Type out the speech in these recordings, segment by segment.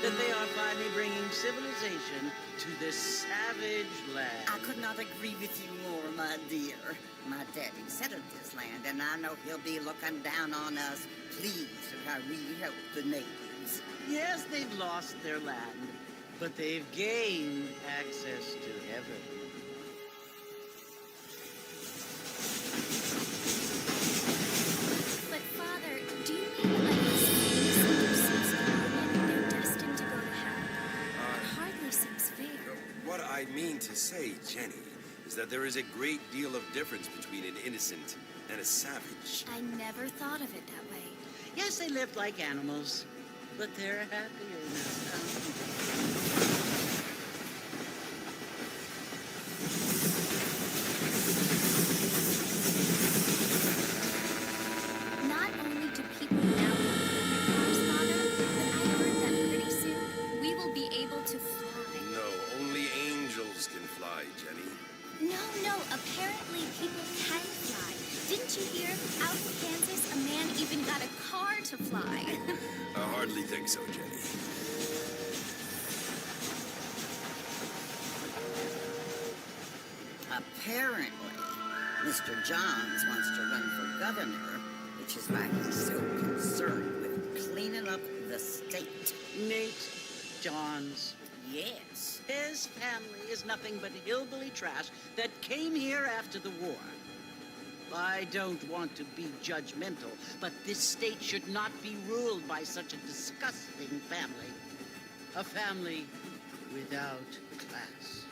that they are finally bringing civilization to this savage land. I could not agree with you more, my dear. My daddy settled this land, and I know he'll be looking down on us, pleased at how we help the natives. Yes, they've lost their land, but they've gained access to heaven. But, Father, do you mean like this innocent or they're destined to go to hell? It hardly seems fair. What I mean to say, Jenny, is that there is a great deal of difference between an innocent and a savage. I never thought of it that way. Yes, they lived like animals, but they're happier now. Not only do people now have cars, Father, but I heard that pretty soon we will be able to fly. No, only angels can fly, Jenny. No, apparently people can fly. Didn't you hear? Out in Kansas, a man even got a car to fly. I hardly think so, Jenny. Apparently, Mr. Johns wants to run for governor, which is why he's so concerned with cleaning up the state. Nate Johns. Yes. His family is nothing but hillbilly trash that came here after the war. I don't want to be judgmental, but this state should not be ruled by such a disgusting family. A family without class.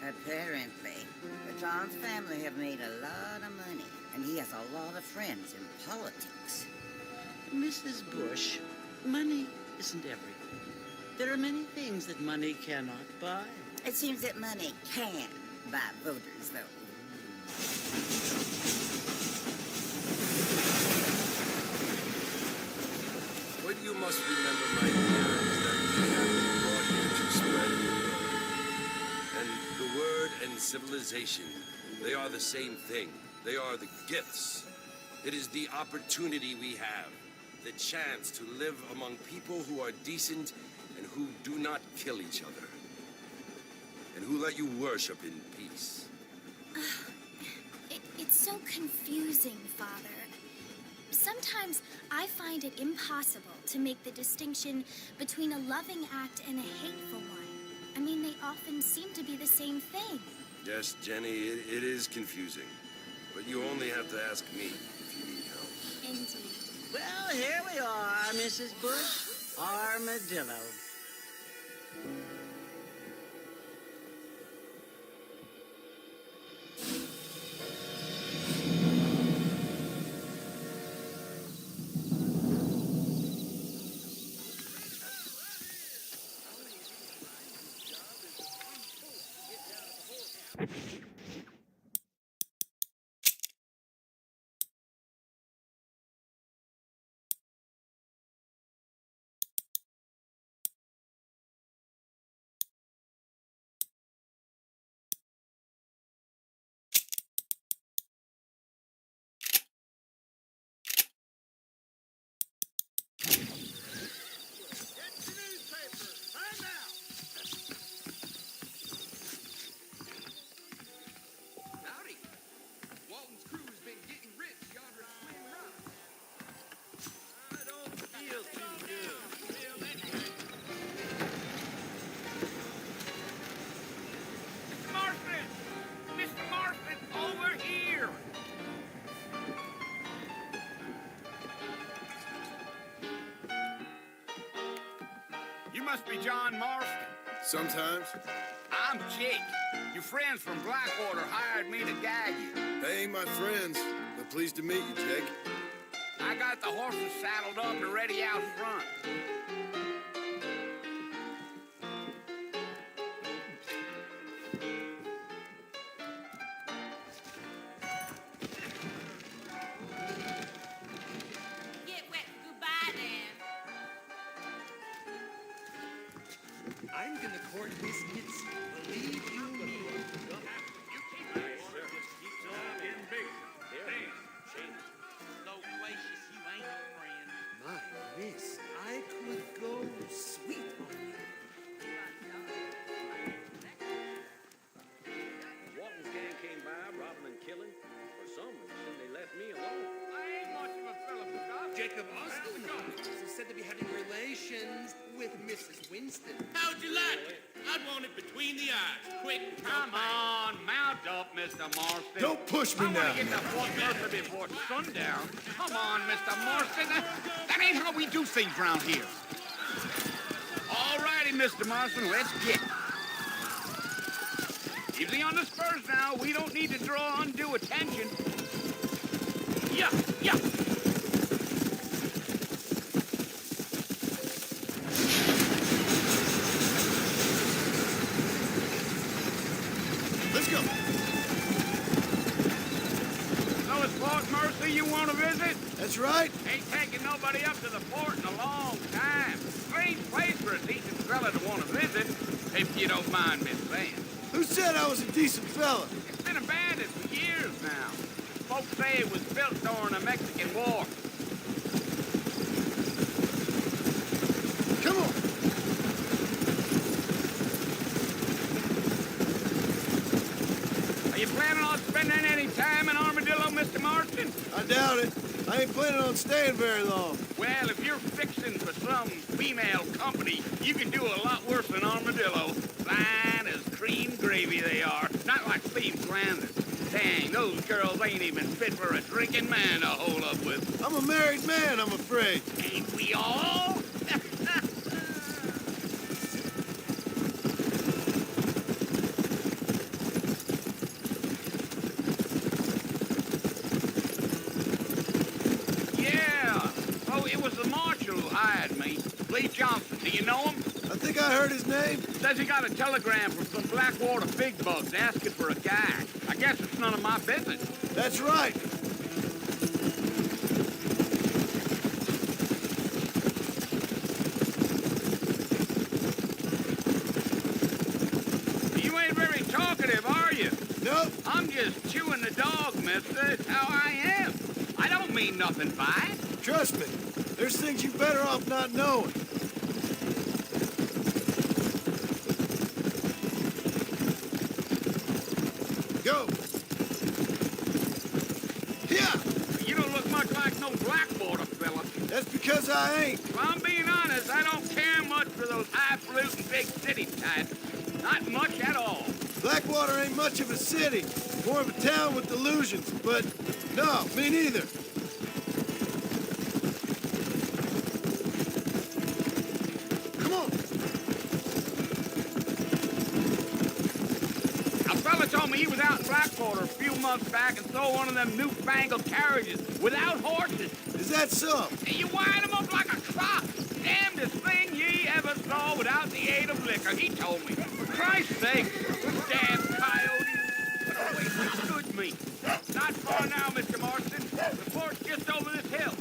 Apparently, the Johns family have made a lot of money, and he has a lot of friends in politics. Mrs. Bush, money isn't everything. There are many things that money cannot buy. It seems that money can buy voters, though. What you must remember, my dear, is that we have been brought here to spread the word. And the word and civilization, they are the same thing. They are the gifts. It is the opportunity we have, the chance to live among people who are decent and who do not kill each other, and who let you worship in peace. It's so confusing, Father. Sometimes I find it impossible to make the distinction between a loving act and a hateful one. I mean, they often seem to be the same thing. Yes, Jenny, it is confusing. But you only have to ask me if you need help. Indeed. Well, here we are, Mrs. Bush. Armadillo. Must be John Marston. Sometimes. I'm Jake. Your friends from Blackwater hired me to guide you. They ain't my friends, but pleased to meet you, Jake. I got the horses saddled up and ready out front. Get wet. Goodbye, then. I'm gonna court biscuits, believe you me. My miss, I could go sweet on you. Jacob Austin is said to be having relations with Mrs. Winston. How'd you like it? I'd want it between the eyes. Quick, Come on, mount up, Mr. Marston. Don't push me I now. want to get to Fort Mercer before sundown. Come on, Mr. Marston. That ain't how we do things around here. All righty, Mr. Marston, let's get. Easy on the spurs now. We don't need to draw undue attention. Yeah, yeah. Let's go. So it's Fort Mercer you want to visit? That's right. Ain't taking nobody up to the fort in a long time. Strange place for a decent fella to want to visit, if you don't mind me saying. Who said I was a decent fella? It's been abandoned for years now. Folks say it was built during the Mexican War. Come on. Are you planning on spending any time in Armadillo, Mr. Marston? I doubt it. I ain't planning on staying very long. Well, if you're fixing for some female company, you can do a lot worse than Armadillo. Fine as cream gravy they are. Not like Steve Flanders. Dang, those girls ain't even fit for a drinking man to hold up with. I'm a married man, I'm afraid. Ain't we all? Yeah. Oh, it was the marshal who hired me. Lee Johnson. Do you know him? I think I heard his name. Says he got a telegram from some Blackwater big bugs asking for a guy. I guess it's none of my business. That's right. You ain't very talkative, are you? Nope. I'm just chewing the dog, mister. It's how I am. I don't mean nothing by it. Trust me. There's things you better off not knowing. Go. Yeah. You don't look much like no Blackwater fella. That's because I ain't. If I'm being honest, I don't care much for those highfalutin big city types. Not much at all. Blackwater ain't much of a city. More of a town with delusions. But no, me neither. Come on. A fella told me he was out in Blackwater a few months back and saw one of them newfangled carriages without horses. Is that so? You wind them up like a crop. Damnedest thing ye ever saw without the aid of liquor, he told me. For Christ's sake, damn coyote. Oh, wait, excuse me. Not far now, Mr. Marston. The fort's just over this hill.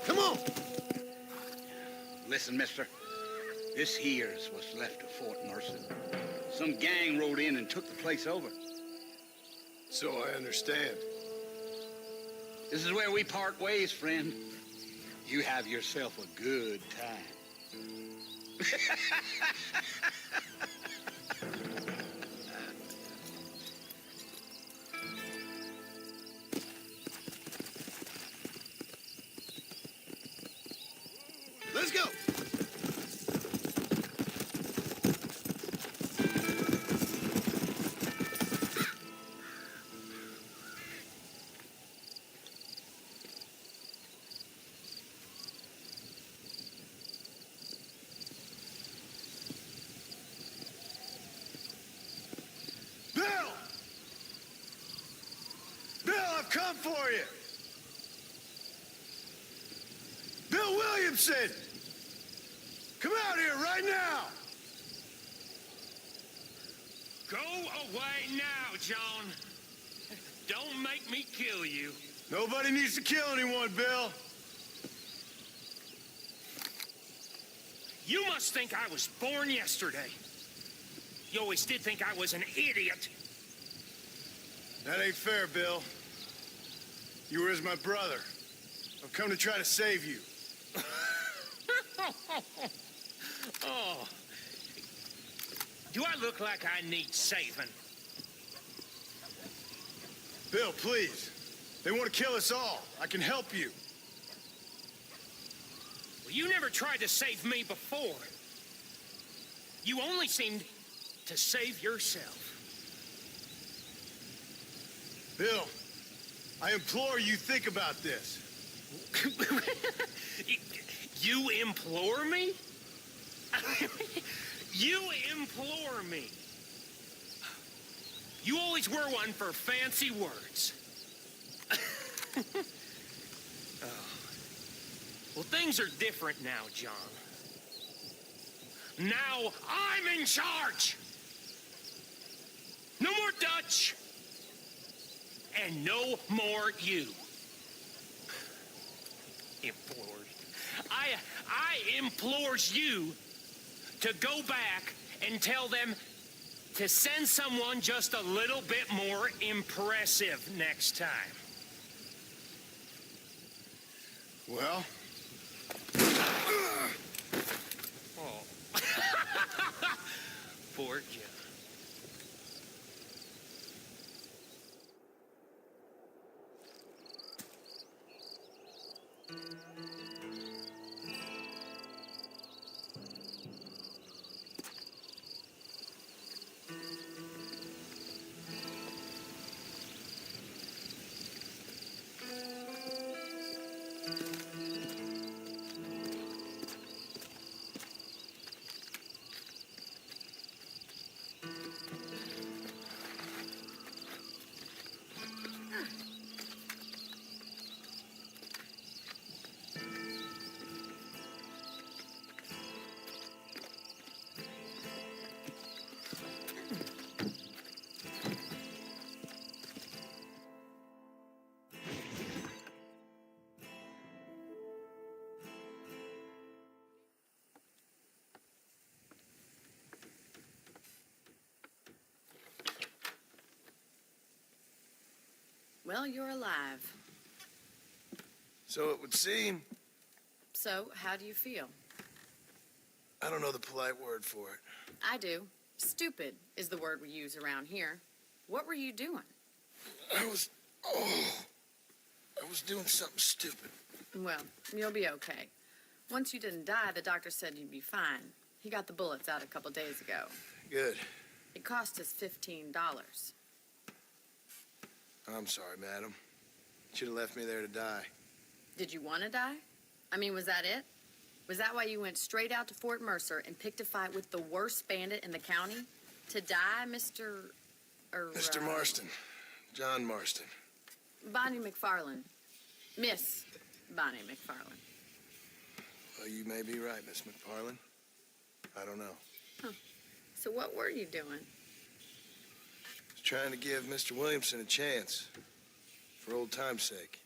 Come on. Listen, mister. This here's what's left of Fort Mercer. Some gang rode in and took the place over. So I understand. This is where we part ways, friend. You have yourself a good time. Let's go. Bill! Bill, I've come for you. Bill Williamson! Come out here right now! Go away now, John. Don't make me kill you. Nobody needs to kill anyone, Bill. You must think I was born yesterday. You always did think I was an idiot. That ain't fair, Bill. You were as my brother. I've come to try to save you. Oh. Do I look like I need saving? Bill, please. They want to kill us all. I can help you. Well, you never tried to save me before. You only seemed to save yourself. Bill, I implore you, think about this. You implore me? You implore me. You always were one for fancy words. Oh. Well, things are different now, John. Now I'm in charge. No more Dutch. And no more you. Implores. I implores you to go back and tell them to send someone just a little bit more impressive next time. Well? Oh. Poor John. Well, you're alive. So it would seem. So, how do you feel? I don't know the polite word for it. I do. Stupid is the word we use around here. What were you doing? I was doing something stupid. Well, you'll be okay. Once you didn't die, the doctor said you'd be fine. He got the bullets out a couple days ago. Good. It cost us $15. I'm sorry, madam. Should have left me there to die. Did you want to die? I mean, was that it? Was that why you went straight out to Fort Mercer and picked a fight with the worst bandit in the county? To die, Mr. Mr. Marston. John Marston. Bonnie McFarland. Miss Bonnie McFarland. Well, you may be right, Miss McFarland. I don't know. Huh. So what were you doing? Trying to give Mr. Williamson a chance. For old time's sake.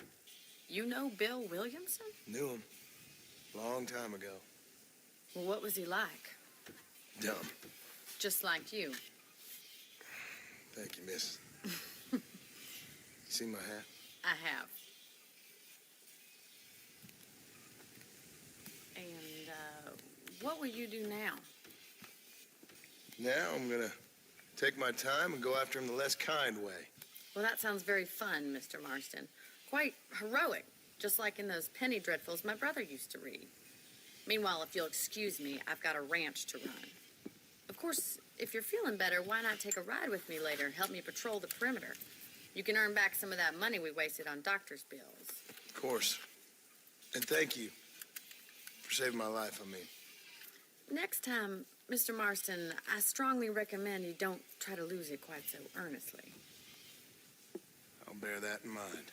You know Bill Williamson? Knew him. Long time ago. Well, what was he like? Dumb. Just like you. Thank you, miss. You see my hat? I have. And, what will you do now? Now I'm gonna take my time and go after him the less kind way. Well, that sounds very fun, Mr. Marston. Quite heroic, just like in those penny dreadfuls my brother used to read. Meanwhile, if you'll excuse me, I've got a ranch to run. Of course, if you're feeling better, why not take a ride with me later and help me patrol the perimeter? You can earn back some of that money we wasted on doctor's bills. Of course. And thank you for saving my life, I mean. Next time, Mr. Marston, I strongly recommend you don't try to lose it quite so earnestly. I'll bear that in mind.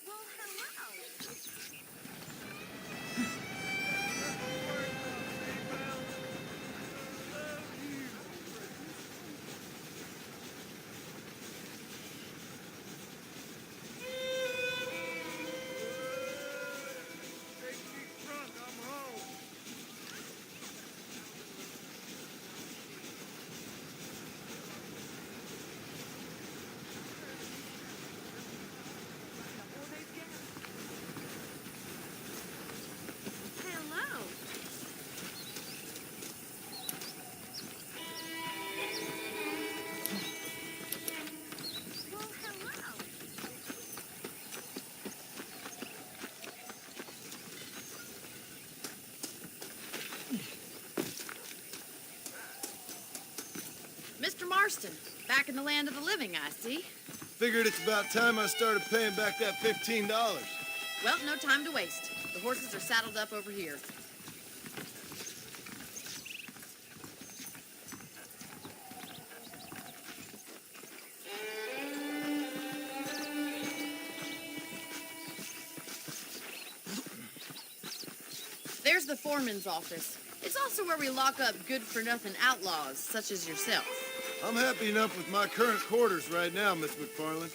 Well, hello. Marston, back in the land of the living, I see. Figured it's about time I started paying back that $15. Well, no time to waste. The horses are saddled up over here. There's the foreman's office. It's also where we lock up good-for-nothing outlaws, such as yourself. I'm happy enough with my current quarters right now, Miss McFarland.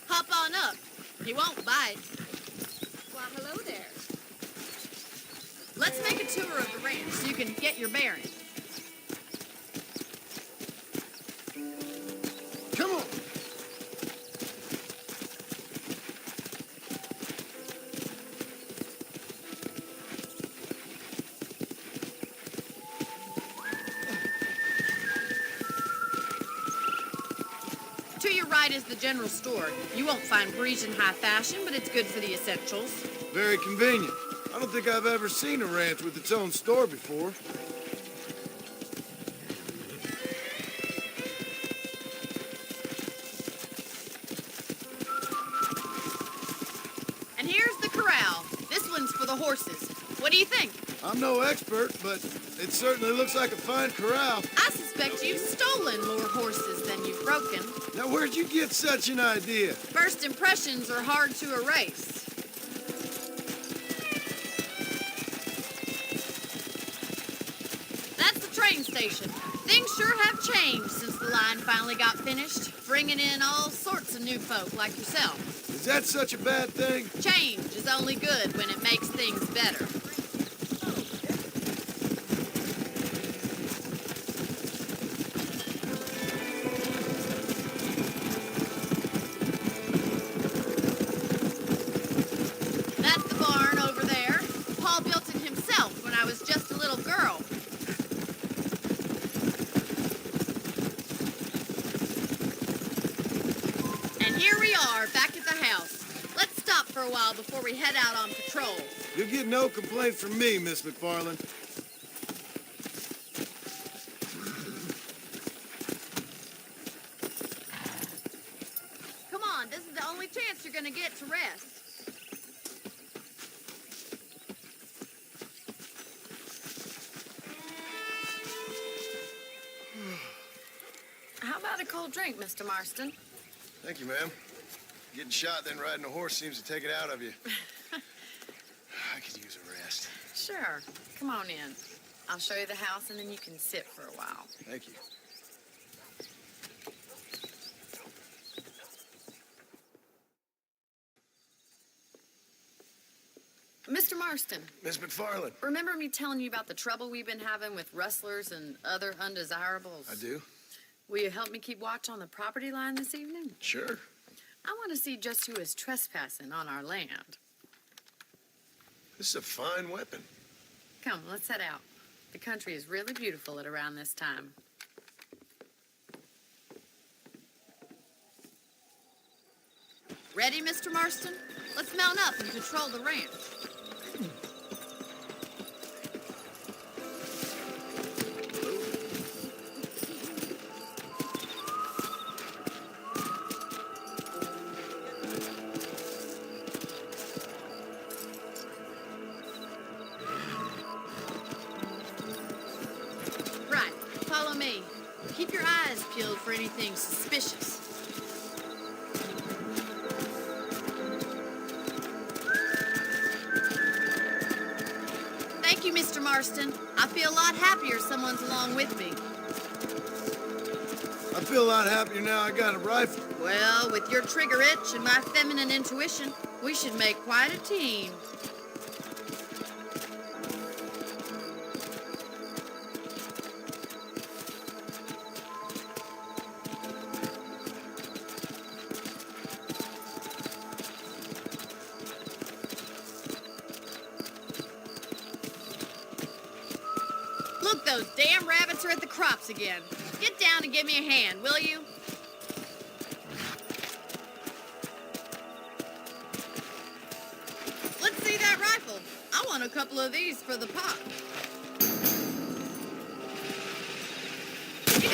Hop on up. He won't bite. Well, hello there. Let's make a tour of the ranch so you can get your bearings. Come on! To your right is the general store. You won't find Parisian high fashion, but it's good for the essentials. Very convenient. I don't think I've ever seen a ranch with its own store before. And here's the corral. This one's for the horses. What do you think? I'm no expert, but it certainly looks like a fine corral. I suspect you've stolen more horses than you've broken. Now, where'd you get such an idea? First impressions are hard to erase. That's the train station. Things sure have changed since the line finally got finished, bringing in all sorts of new folk like yourself. Is that such a bad thing? Change is only good when it makes things better. That's the barn over there. Paul built it himself when I was just a little girl. And here we are, back at the house. Let's stop for a while before we head out on patrol. You'll get no complaints from me, Miss McFarland. Come on, this is the only chance you're gonna get to rest. How about a cold drink, Mr. Marston? Thank you, ma'am. Getting shot, then riding a horse seems to take it out of you. I could use a rest. Sure. Come on in. I'll show you the house, and then you can sit for a while. Thank you. Mr. Marston, Miss McFarland. remember me telling you about the trouble we've been having with rustlers and other undesirables? I do? Will you help me keep watch on the property line this evening? Sure. I want to see just who is trespassing on our land. This is a fine weapon. Come, let's head out. The country is really beautiful at around this time. Ready, Mr. Marston? Let's mount up and patrol the ranch. Right, follow me. Keep your eyes peeled for anything suspicious. Thank you, Mr. Marston. I feel a lot happier someone's along with me. I feel a lot happier now I got a rifle. Well, with your trigger itch and my feminine intuition, we should make quite a team. Look, those damn rabbits are at the crops again. Get down and give me a hand, will you? Let's see that rifle. I want a couple of these for the pot. Get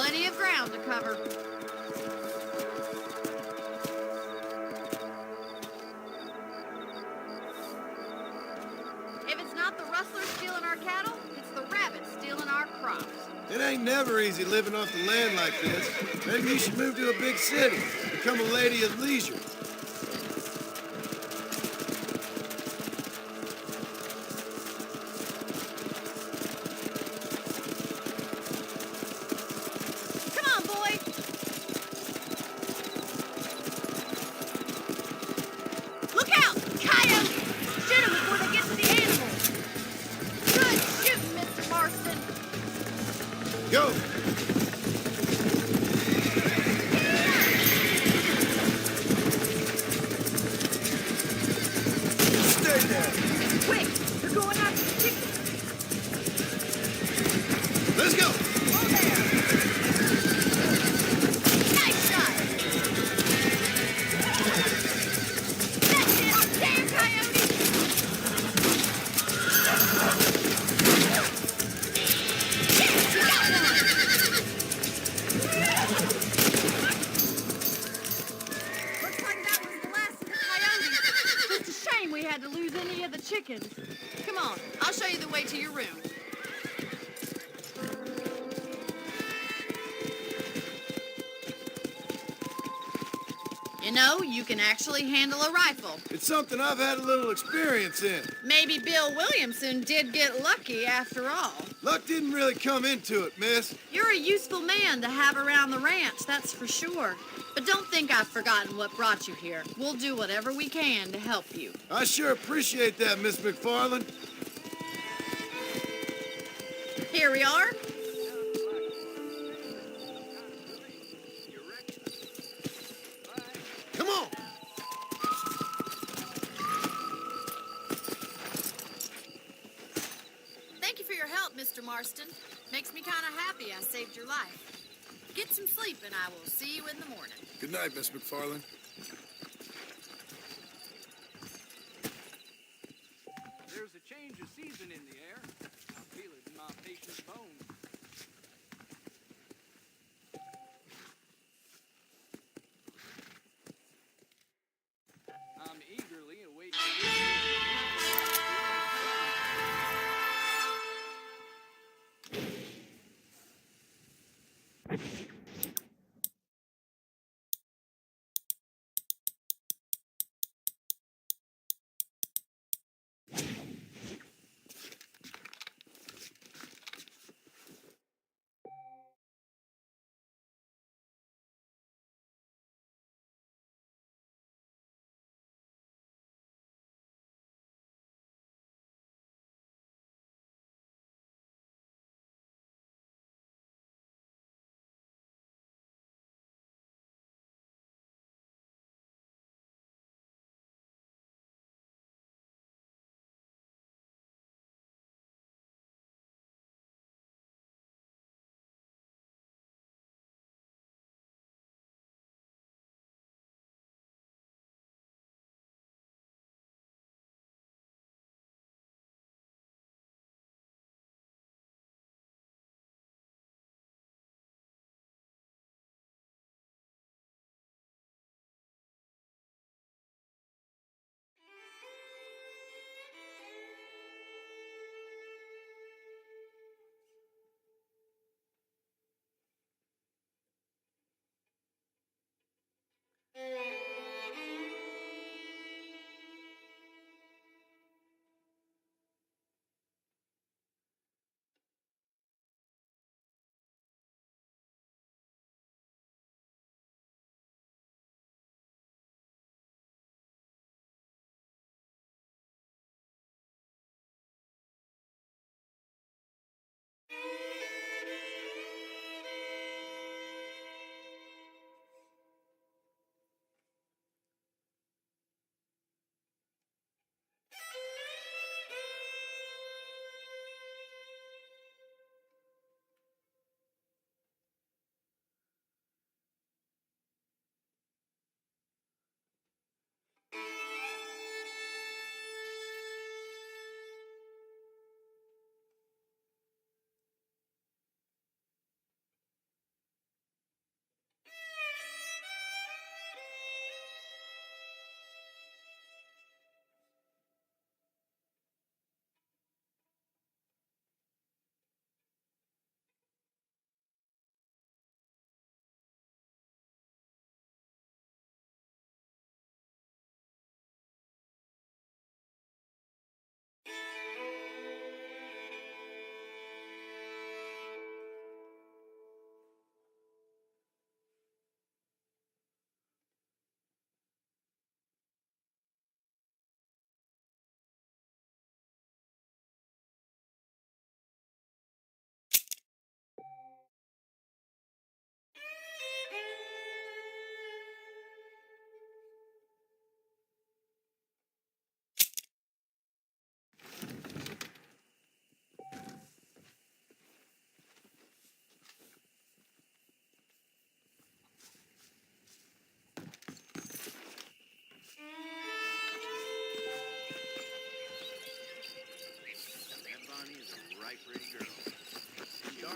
Plenty of ground to cover. If it's not the rustlers stealing our cattle, it's the rabbits stealing our crops. It ain't never easy living off the land like this. Maybe you should move to a big city. Become a lady of leisure. Come on, boy. Look out! Coyote! Shoot 'em before they get to the animals. Good shooting, Mr. Marston. Go! Stay there! Quick! They're going after the chicken. Let's go! Oh, there! Nice shot! That's it! Damn coyote! Yes, we got one! Looks like that was the last of the coyotes. Just a shame we had to lose any of the chickens. Come on, I'll show you the way to your room. You know, you can actually handle a rifle. It's something I've had a little experience in. Maybe Bill Williamson did get lucky after all. Luck didn't really come into it, miss. You're a useful man to have around the ranch, that's for sure. But don't think I've forgotten what brought you here. We'll do whatever we can to help you. I sure appreciate that, Miss McFarland. Here we are. Come on! Thank you for your help, Mr. Marston. Makes me kind of happy I saved your life. Get some sleep and I will see you in the morning. Good night, Miss McFarland. There's a change of season in the air. I feel it in my patient's bones. I'm eagerly awaiting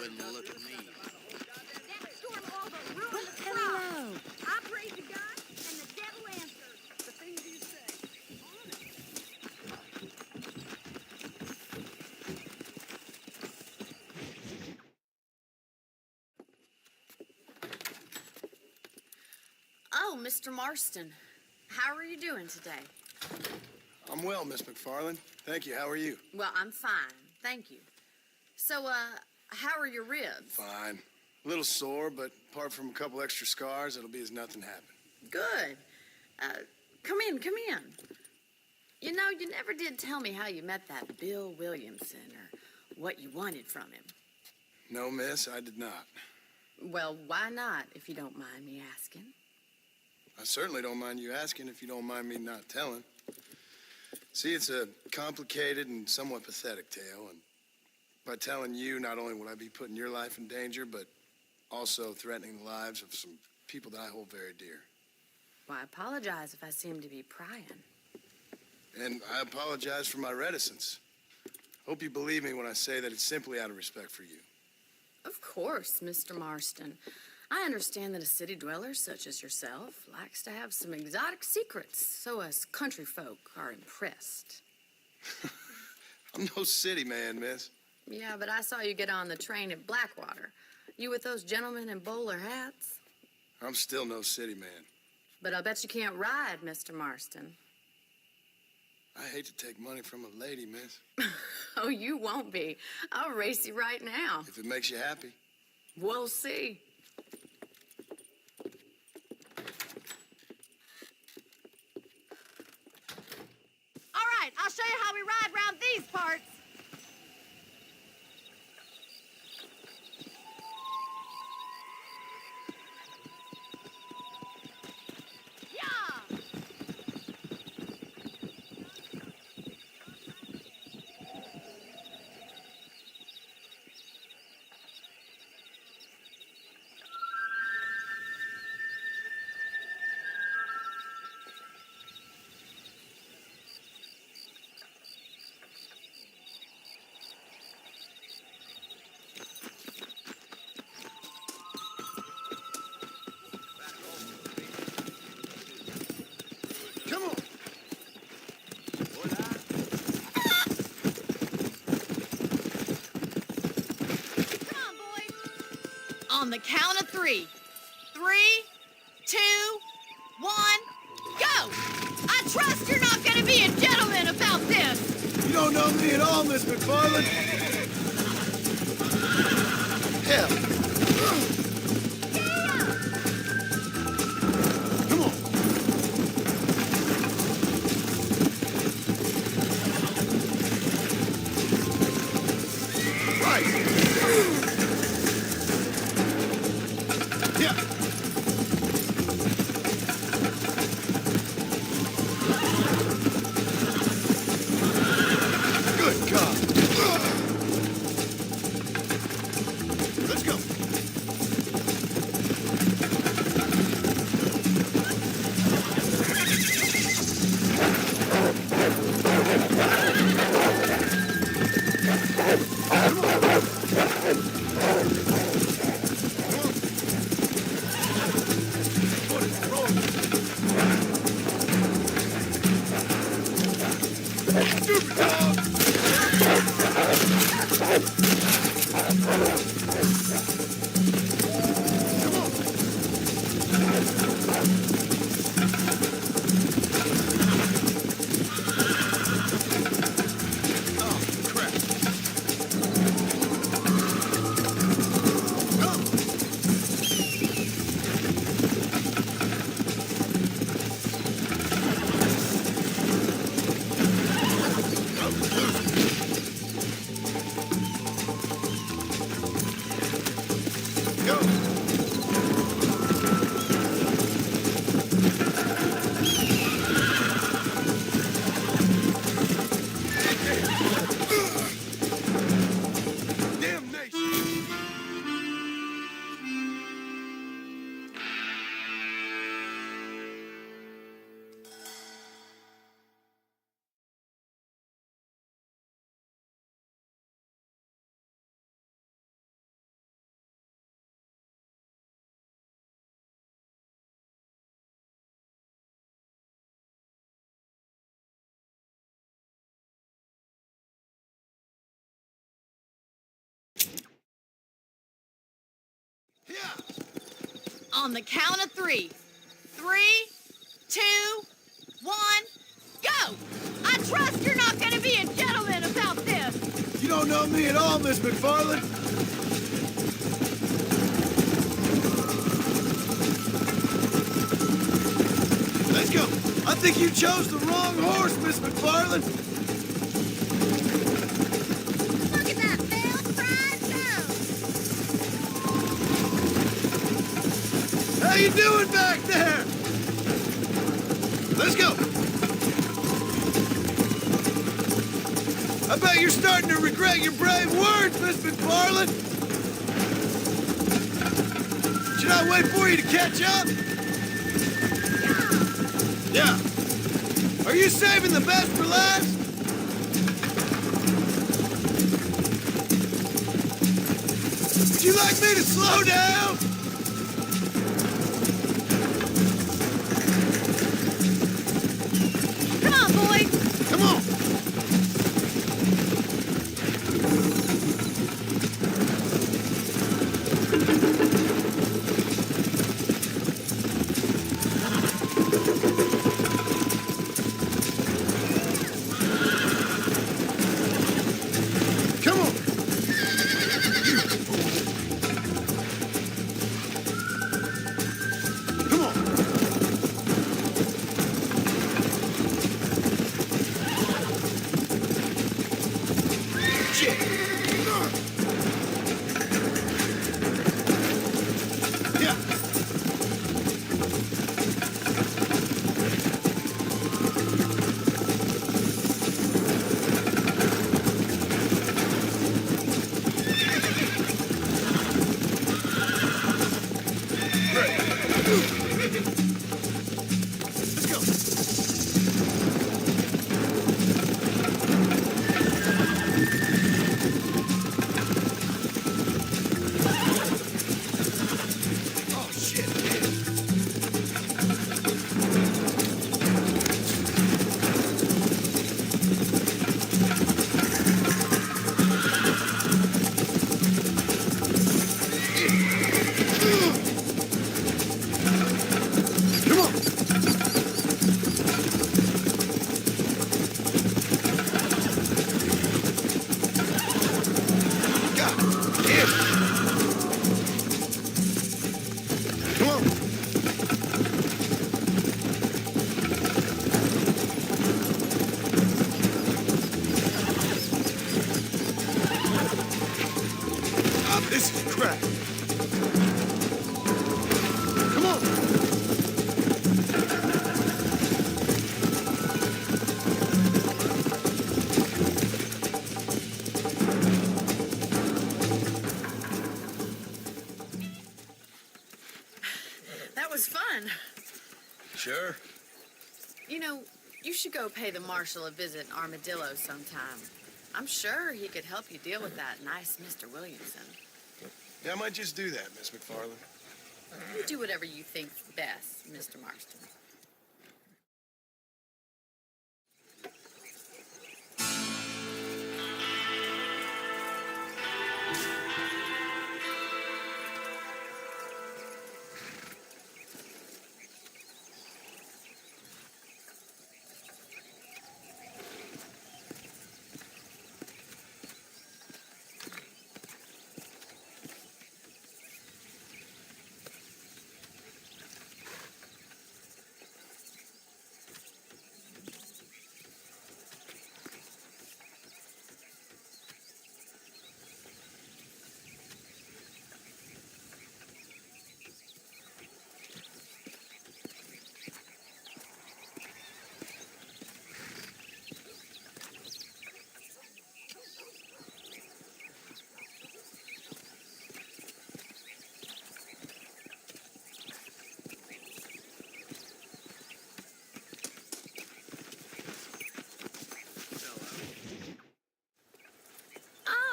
wouldn't look at me. That storm over ruined the crop. I prayed to God, and the devil answered. The things you say. Oh, Mr. Marston, how are you doing today? I'm well, Miss McFarland. Thank you. How are you? Well, I'm fine, thank you. So, how are your ribs? Fine. A little sore, but apart from a couple extra scars, it'll be as nothing happened. Good. Come in. You know, you never did tell me how you met that Bill Williamson or what you wanted from him. No, miss, I did not. Well, why not, if you don't mind me asking? I certainly don't mind you asking if you don't mind me not telling. See, it's a complicated and somewhat pathetic tale, and by telling you, not only will I be putting your life in danger, but also threatening the lives of some people that I hold very dear. Well, I apologize if I seem to be prying. And I apologize for my reticence. Hope you believe me when I say that it's simply out of respect for you. Of course, Mr. Marston. I understand that a city dweller such as yourself likes to have some exotic secrets, so us country folk are impressed. I'm no city man, miss. Yeah, but I saw you get on the train at Blackwater. You with those gentlemen in bowler hats? I'm still no city man. But I'll bet you can't ride, Mr. Marston. I hate to take money from a lady, miss. Oh, you won't be. I'll race you right now. If it makes you happy. We'll see. All right, I'll show you how we ride around these parts. Yeah! Come on. Come on, boys. On the count of 3. 3, 2, 1, go! I trust you're not gonna be a gentleman about this. You don't know me at all, Miss McFarland. Hell. Come on. Right. Yeah. Good God. Let's go. On the count of 3. 3, 2, 1, go! I trust you're not gonna be a gentleman about this! You don't know me at all, Miss McFarland. Let's go. I think you chose the wrong horse, Miss McFarland. Look at that veiled fried nose! How you doing back there? Let's go. I bet you're starting to regret your brave words, Miss McFarland. Should I wait for you to catch up? Yeah. Are you saving the best for last? Would you like me to slow down? Come on, boys! Come on. Come on. Come on. Shit. Yeah. Let's go. Oh, shit. Come on. God damn. Come on. Oh, this is crap. Come on. That was fun. Sure. You know, you should go pay the marshal a visit in Armadillo sometime. I'm sure he could help you deal with that nice Mr. Williamson. Yeah, I might just do that, Miss McFarland. You do whatever you think's best, Mr. Marston.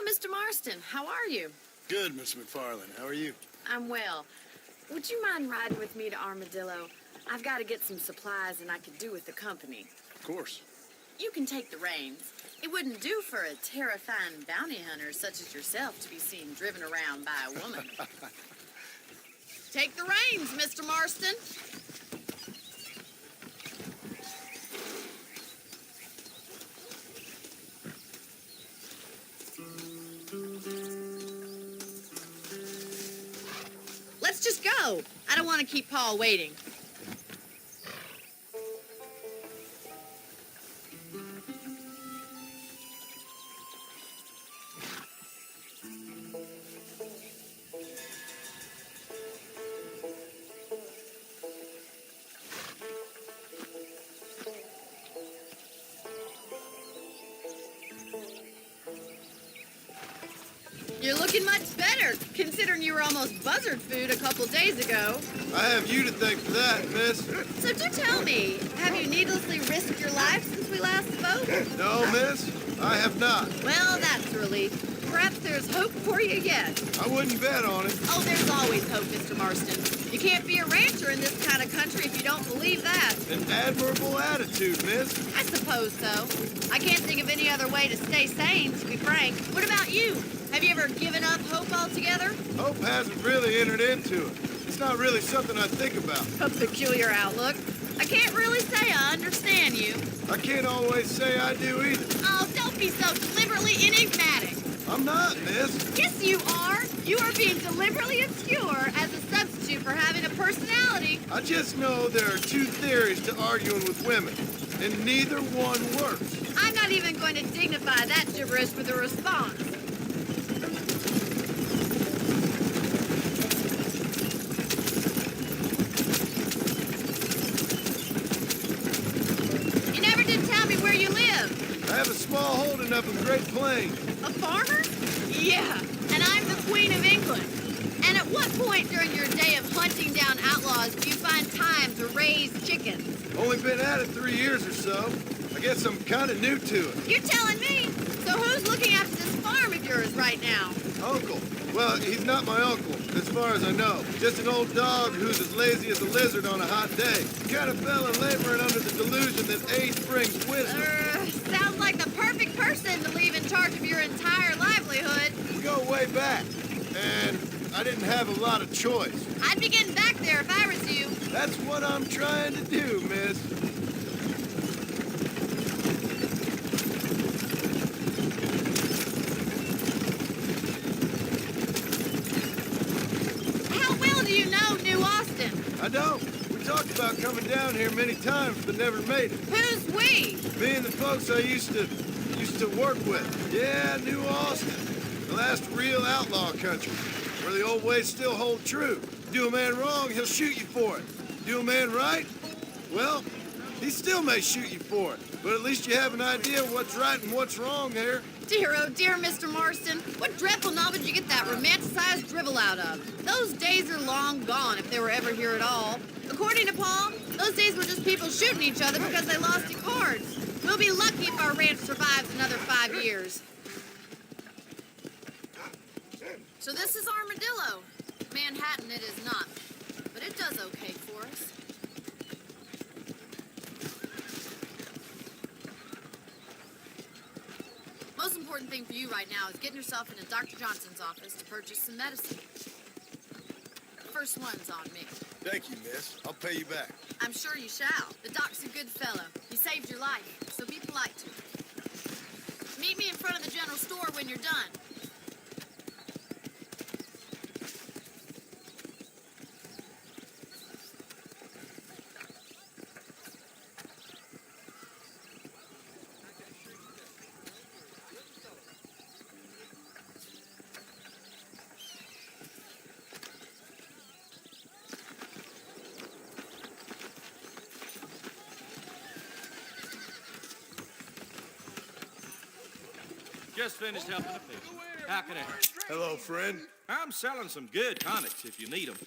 Mr. Marston, how are you? Good, Miss McFarland. How are you? I'm well. Would you mind riding with me to Armadillo? I've got to get some supplies and I could do with the company. Of course. You can take the reins. It wouldn't do for a terrifying bounty hunter such as yourself to be seen driven around by a woman. Take the reins, Mr. Marston. Let's just go. I don't want to keep Paul waiting. You're looking much better, considering you were almost buzzard food a couple days ago. I have you to thank for that, miss. So do tell me, have you needlessly risked your life since we last spoke? No, miss, I have not. Well, that's a relief. Perhaps there's hope for you yet. I wouldn't bet on it. Oh, there's always hope, Mr. Marston. You can't be a rancher in this kind of country if you don't believe that. An admirable attitude, miss. I suppose so. I can't think of any other way to stay sane, to be frank. What about you? Have you ever given up hope altogether? Hope hasn't really entered into it. It's not really something I think about. A peculiar outlook. I can't really say I understand you. I can't always say I do either. Oh, don't be so deliberately enigmatic. I'm not, miss. Yes, you are. You are being deliberately obscure as a substitute for having a personality. I just know there are two theories to arguing with women, and neither one works. I'm not even going to dignify that gibberish with a response. You never did tell me where you live. I have a small holding up in Great Plains. A farmer? Yeah, and I'm the Queen of England. And at what point during your day of hunting down outlaws do you find time to raise chickens? Only been at it 3 years or so. I guess I'm kind of new to it. You're telling me? So who's looking after this farm of yours right now? Uncle. Well, he's not my uncle, as far as I know. Just an old dog who's as lazy as a lizard on a hot day. The kind of fella laboring under the delusion that age brings wisdom. Sounds like the perfect person to leave in charge of your entire livelihood. We go way back, and I didn't have a lot of choice. I'd be getting back there if I was you. That's what I'm trying to do, miss. How well do you know New Austin? I don't. We talked about coming down here many times, but never made it. Who's we? Me and the folks I used to work with. Yeah, New Austin. The last real outlaw country, where the old ways still hold true. Do a man wrong, he'll shoot you for it. Do a man right, well, he still may shoot you for it. But at least you have an idea of what's right and what's wrong here. Dear, oh dear, Mr. Marston. What dreadful novel did you get that romanticized drivel out of? Those days are long gone, if they were ever here at all. According to Paul, those days were just people shooting each other because they lost at cards. We'll be lucky if our ranch survives another 5 years. So this is Armadillo. Manhattan it is not, but it does okay for us. Most important thing for you right now is getting yourself into Dr. Johnson's office to purchase some medicine. The first one's on me. Thank you, miss. I'll pay you back. I'm sure you shall. The doc's a good fellow. He saved your life, so be polite to him. Meet me in front of the general store when you're done. Just finished helping a patient. How can I help? Hello, friend. I'm selling some good tonics if you need them.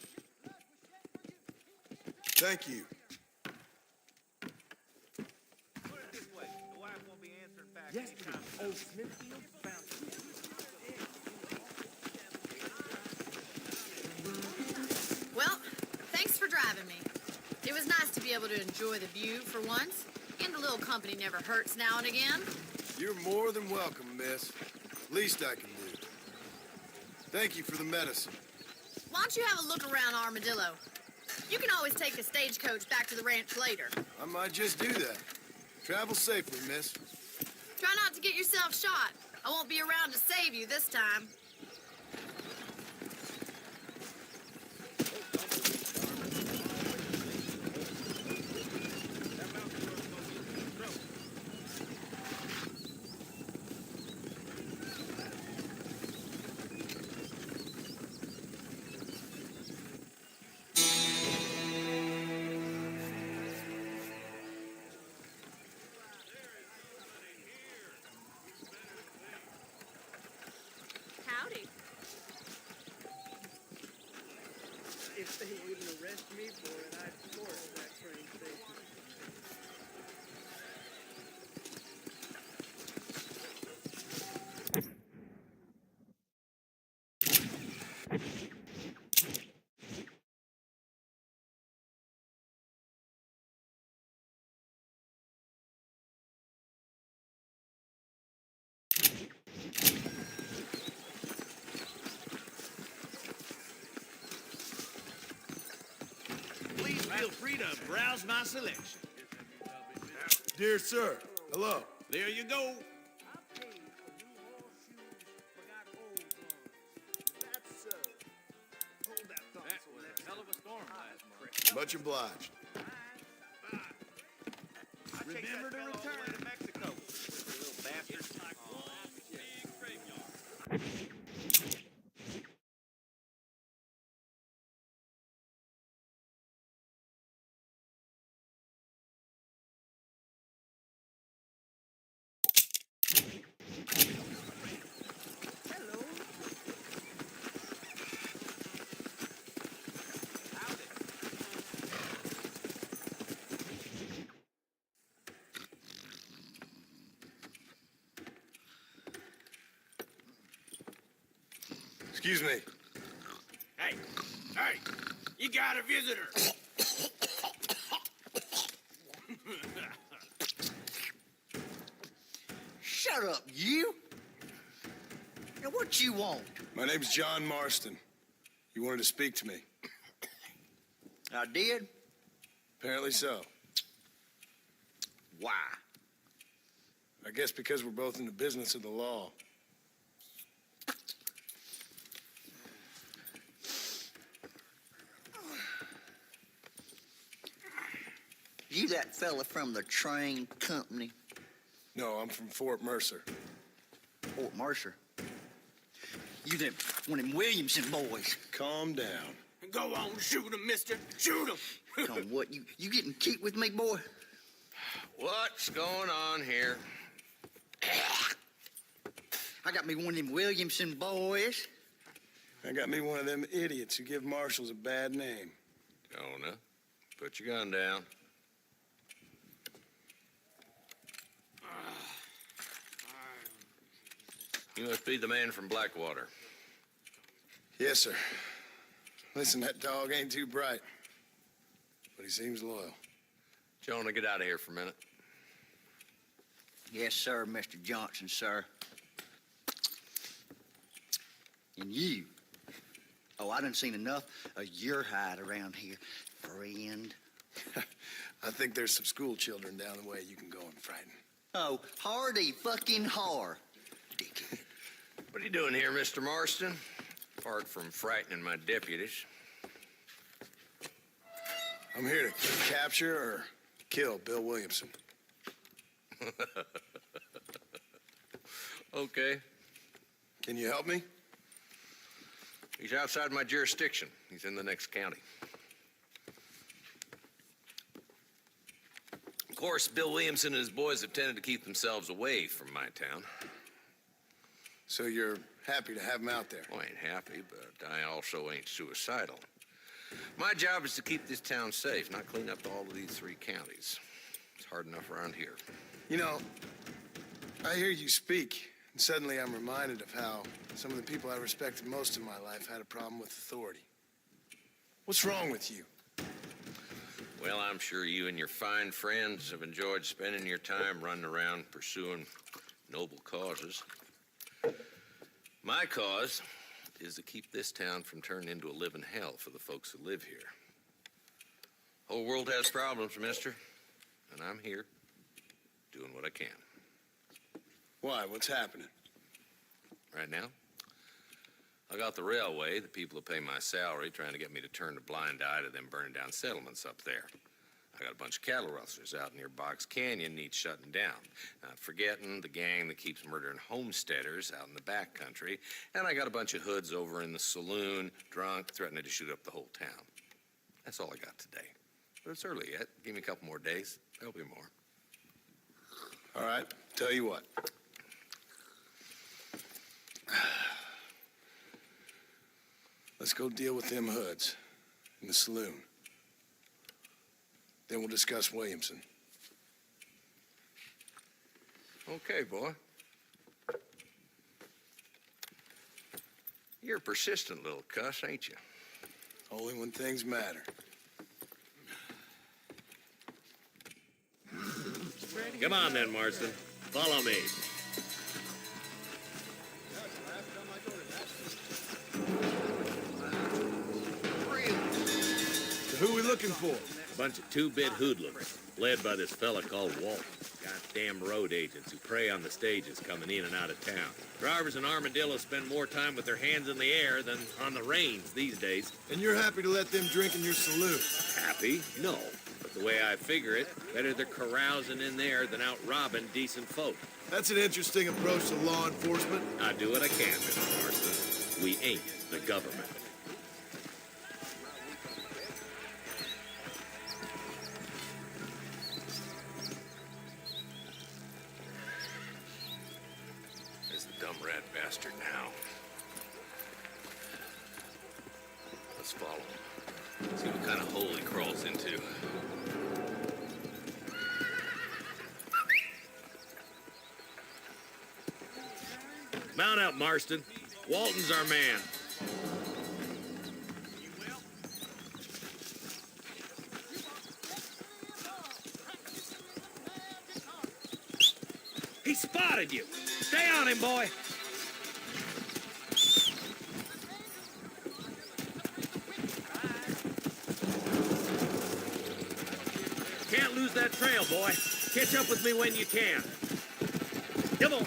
Thank you. Yesterday, old Smithfield found Well, thanks for driving me. It was nice to be able to enjoy the view for once. And a little company never hurts now and again. You're more than welcome, miss. Least I can do. Thank you for the medicine. why don't you have a look around Armadillo? You can always take a stagecoach back to the ranch later. I might just do that. Travel safely, miss. Try not to get yourself shot. I won't be around to save you this time. Howdy. If they wouldn't arrest me for it, I'd force that train station. Please feel free to browse my selection. Dear sir, hello. There you go. That was a hell of a storm last month. Much obliged. Remember to return to Mexico. Little bastard. Excuse me. Hey, you got a visitor. Shut up, you! Now, what you want? My name's John Marston. You wanted to speak to me. I did? Apparently so. Why? I guess because we're both in the business of the law. You that fella from the train company? No, I'm from Fort Mercer. Fort Mercer? You them, one of them Williamson boys. Calm down. Go on, shoot him, mister. Shoot him. Come on, what, you getting cute with me, boy? What's going on here? I got me one of them Williamson boys. I got me one of them idiots who give marshals a bad name. Jonah, put your gun down. You must be the man from Blackwater. Yes, sir. Listen, that dog ain't too bright, but he seems loyal. Jonah, get out of here for a minute. Yes, sir, Mr. Johnson, sir. And you. Oh, I done seen enough of your hide around here, friend. I think there's some school children down the way you can go and frighten. Oh, hardy fucking har. Dickhead. What are you doing here, Mr. Marston? Apart from frightening my deputies. I'm here to capture or kill Bill Williamson. Okay. Can you help me? He's outside my jurisdiction. He's in the next county. Of course, Bill Williamson and his boys have tended to keep themselves away from my town. So you're happy to have him out there? Well, I ain't happy, but I also ain't suicidal. My job is to keep this town safe, not clean up all of these 3 counties. It's hard enough around here. You know, I hear you speak, and suddenly I'm reminded of how some of the people I respected most in my life had a problem with authority. What's wrong with you? Well, I'm sure you and your fine friends have enjoyed spending your time running around pursuing noble causes. My cause is to keep this town from turning into a living hell for the folks who live here. Whole world has problems, mister, and I'm here doing what I can. Why? What's happening? Right now, I got the railway, the people who pay my salary, trying to get me to turn a blind eye to them burning down settlements up there. I got a bunch of cattle rustlers out near Box Canyon needs shutting down. Not forgetting the gang that keeps murdering homesteaders out in the back country. And I got a bunch of hoods over in the saloon, drunk, threatening to shoot up the whole town. That's all I got today. But it's early yet. Give me a couple more days. There'll be more. All right, tell you what. Let's go deal with them hoods in the saloon. Then we'll discuss Williamson. Okay, boy. You're a persistent little cuss, ain't you? Only when things matter. Come on then, Marston. Follow me. So who are we looking for? A bunch of two-bit hoodlums, led by this fella called Walt. Goddamn road agents who prey on the stages coming in and out of town. Drivers in Armadillo spend more time with their hands in the air than on the reins these days. And you're happy to let them drink in your saloon? Happy? No. But the way I figure it, better they're carousing in there than out robbing decent folk. That's an interesting approach to law enforcement. I do what I can, Mr. Marston. We ain't the government. There's the dumb rat bastard now. Let's follow him. See what kind of hole he crawls into. Mount up, Marston. Walton's our man. He spotted you. Stay on him, boy. Can't lose that trail, boy. Catch up with me when you can. Come on.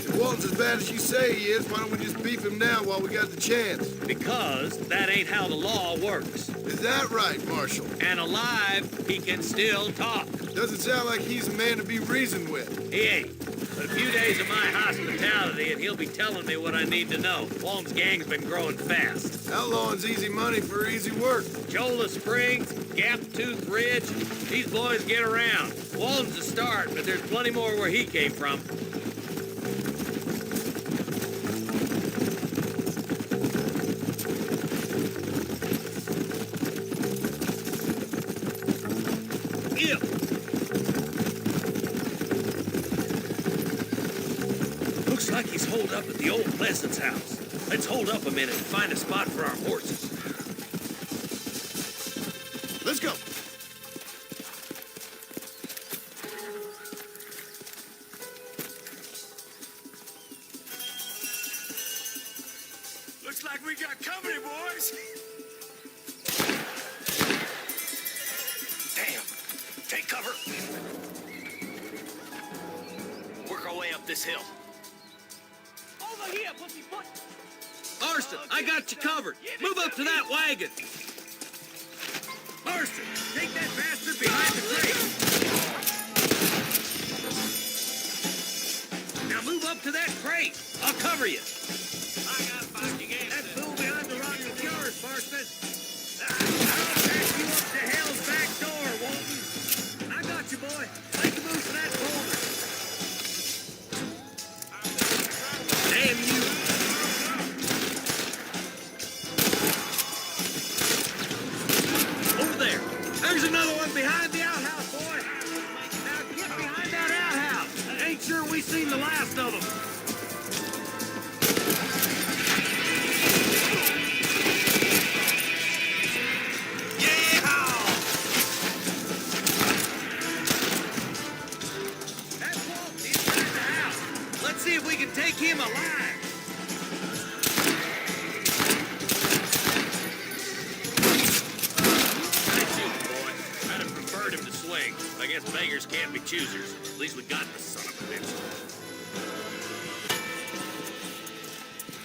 If Walton's as bad as you say he is, why don't we just beef him now while we got the chance? Because that ain't how the law works. Is that right, Marshal? And alive, he can still talk. Doesn't sound like he's a man to be reasoned with. He ain't. But a few days of my hospitality, and he'll be telling me what I need to know. Walton's gang's been growing fast. Outlawing's easy money for easy work. Cholla Springs, Gap Tooth Ridge, these boys get around. Walton's a start, but there's plenty more where he came from. Looks like he's holed up at the old Pleasant's house. Let's hold up a minute and find a spot for our horses. Let's go. Looks like we got company, boys. Damn. Take cover. Work our way up this hill. Over here, pussyfoot. Marston, I got you covered. Move up to that wagon. Marston, take that bastard behind the crate. Now move up to that crate. I'll cover you. I got five against That it. fool behind the rock is yours, Marston. I'll back you up to hell's back door, Walton. I got you, boy. Make a move for that boulder. Damn you. Over there. There's another one behind the outhouse, boy. Now get behind that outhouse. Ain't sure we seen the last of them. That's beggars can't be choosers. At least we got the son of a bitch.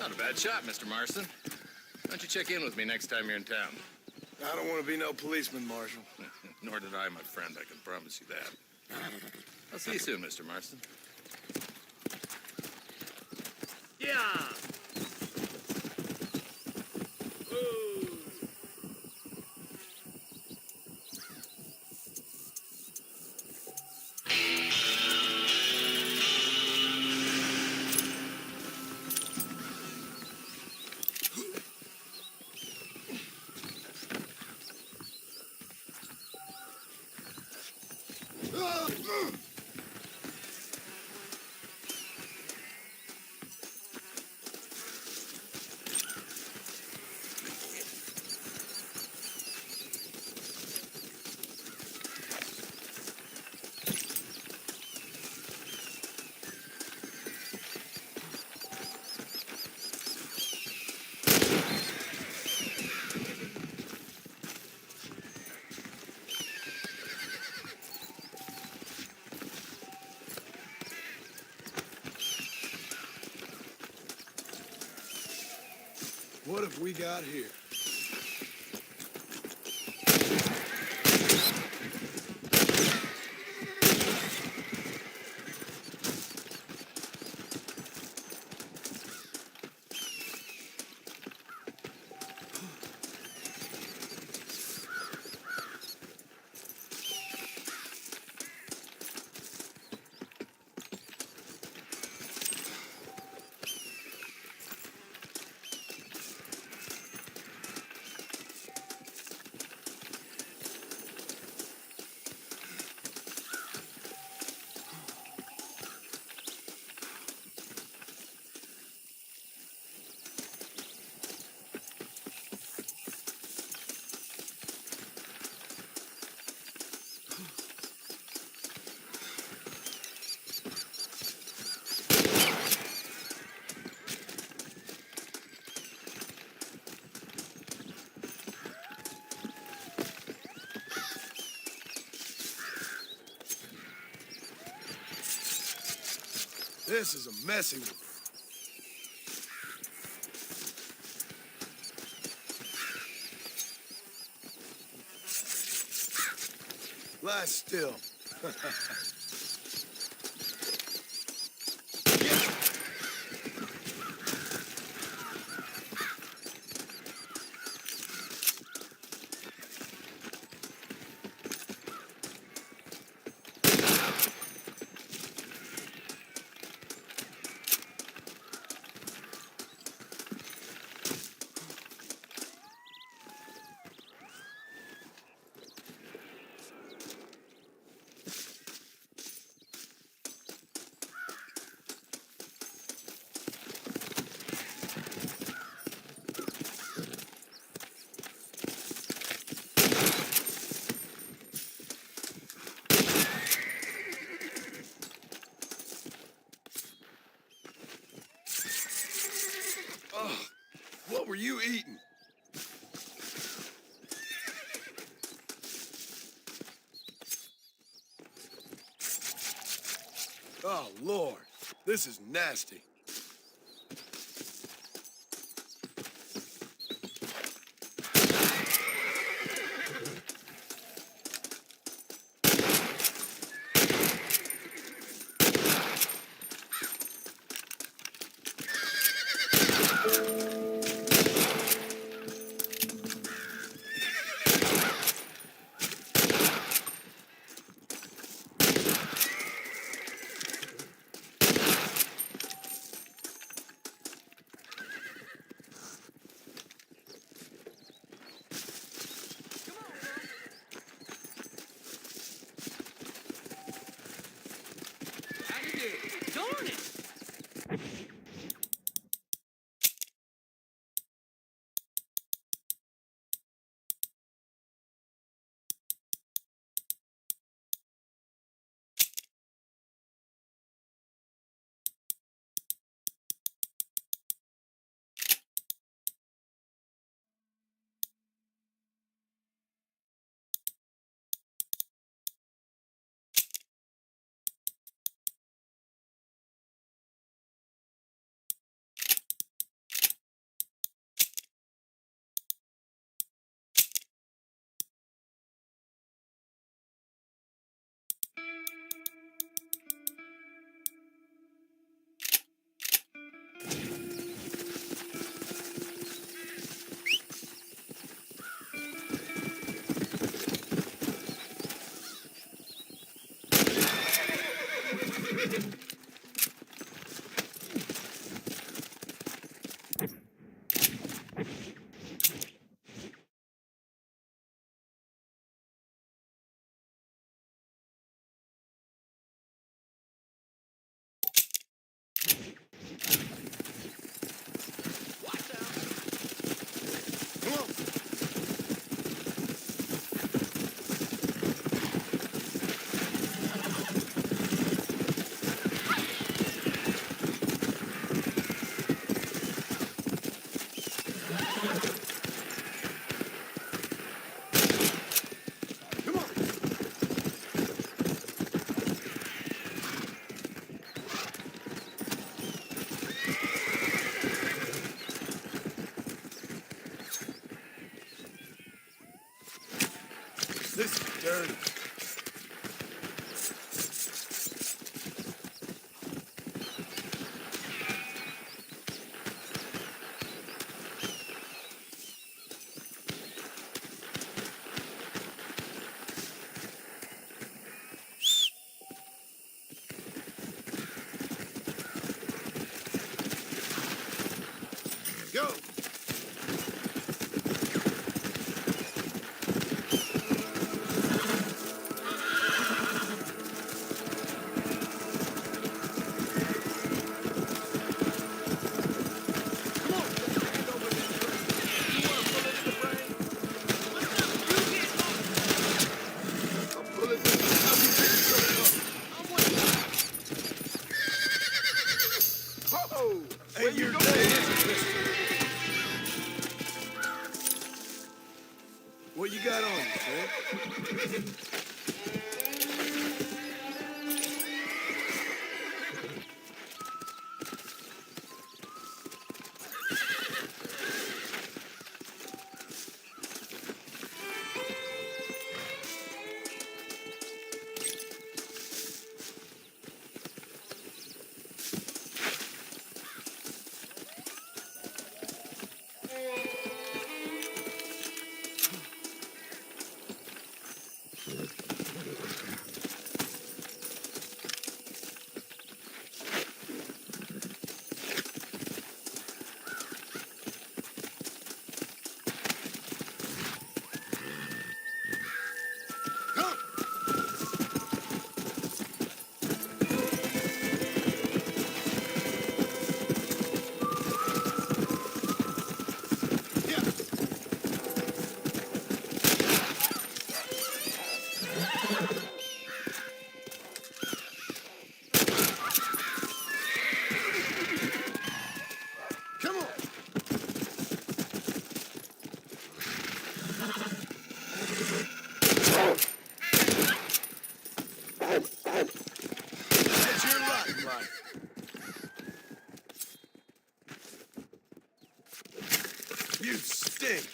Not a bad shot, Mr. Marston. Why don't you check in with me next time you're in town? I don't want to be no policeman, Marshal. Nor did I, my friend. I can promise you that. I'll see you soon, Mr. Marston. Yeah. What have we got here? This is a messy one. Lie still. What were you eating? Oh, Lord. This is nasty. Darn it! This is dirty. Go! Hey, you're dead. What you got on you, man? Come on! That's your lot, Mike. You stink.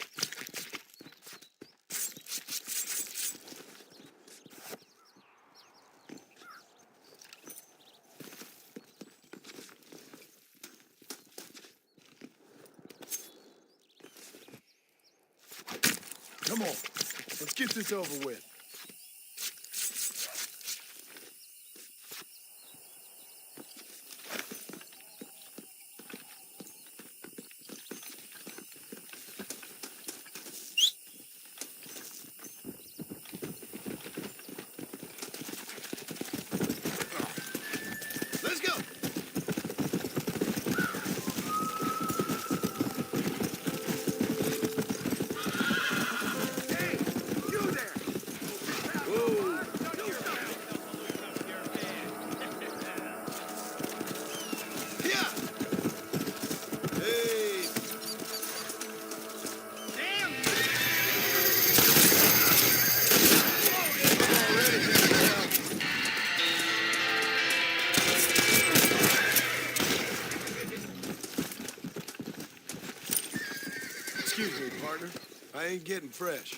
Come on, let's get this over with. Let's go. Hey, you there! Whoa. Yeah. Hey. Damn! I'm already down now. Excuse me, partner. I ain't getting fresh.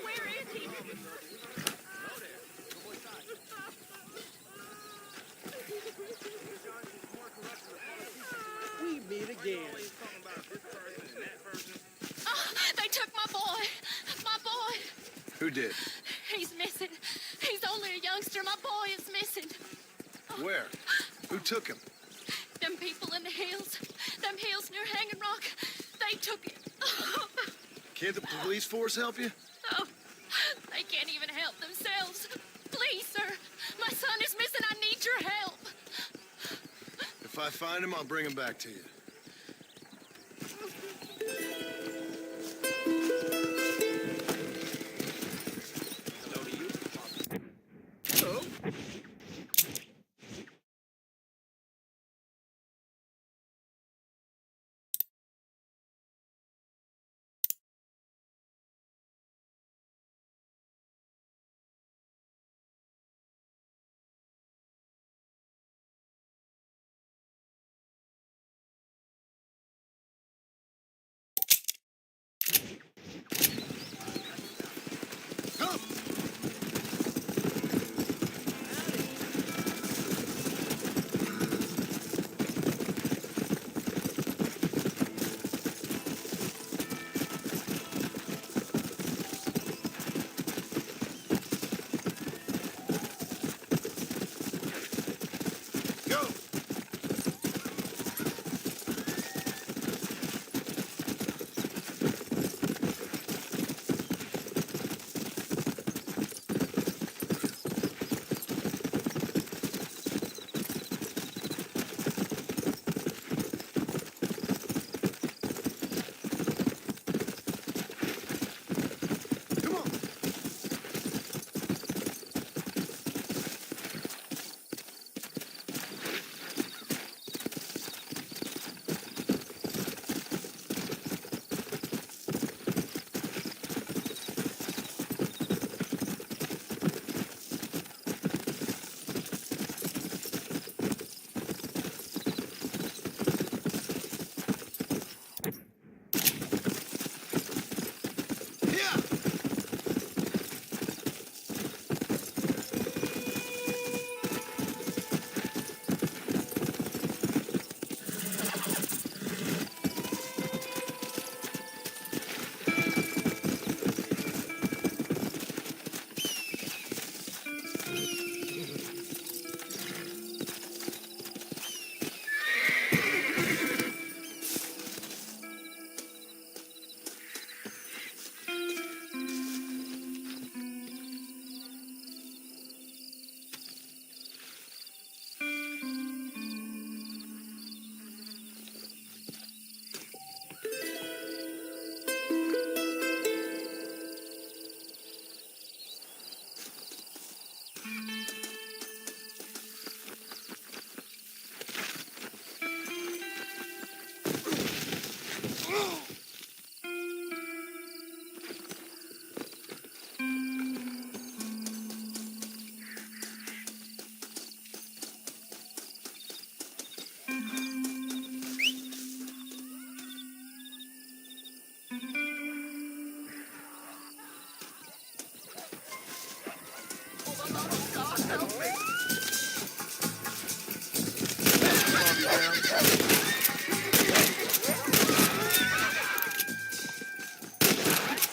Where is he? We meet again. Oh, they took my boy. My boy. Who did? He's missing. He's only a youngster. My boy is missing. Where? Who took him? Them people in the hills. Them hills near Hanging Rock. They took him. Can't the police force help you? Oh, they can't even help themselves. Please, sir. My son is missing. I need your help. If I find him, I'll bring him back to you.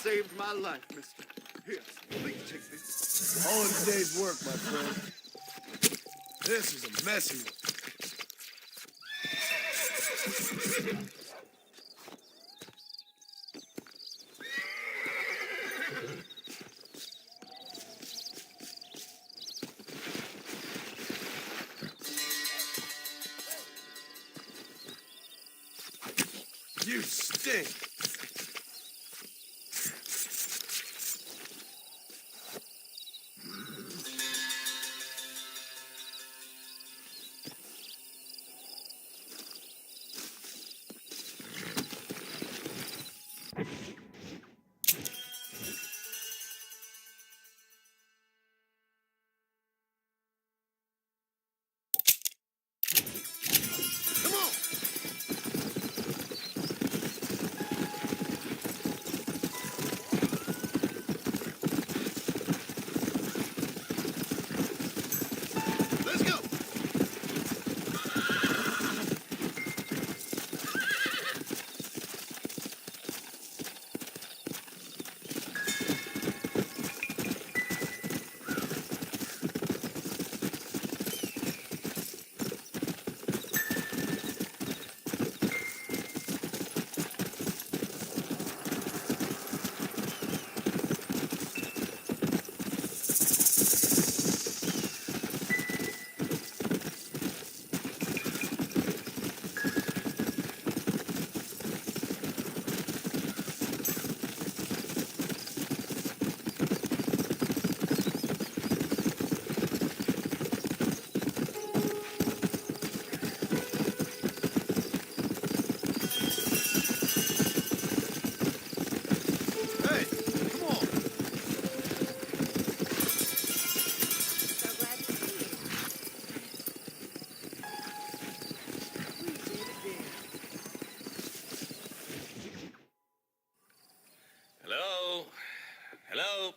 Saved my life, mister. Here, please take this. All in a day's work, my friend. This is a messy one. You stink. Come on. Hello?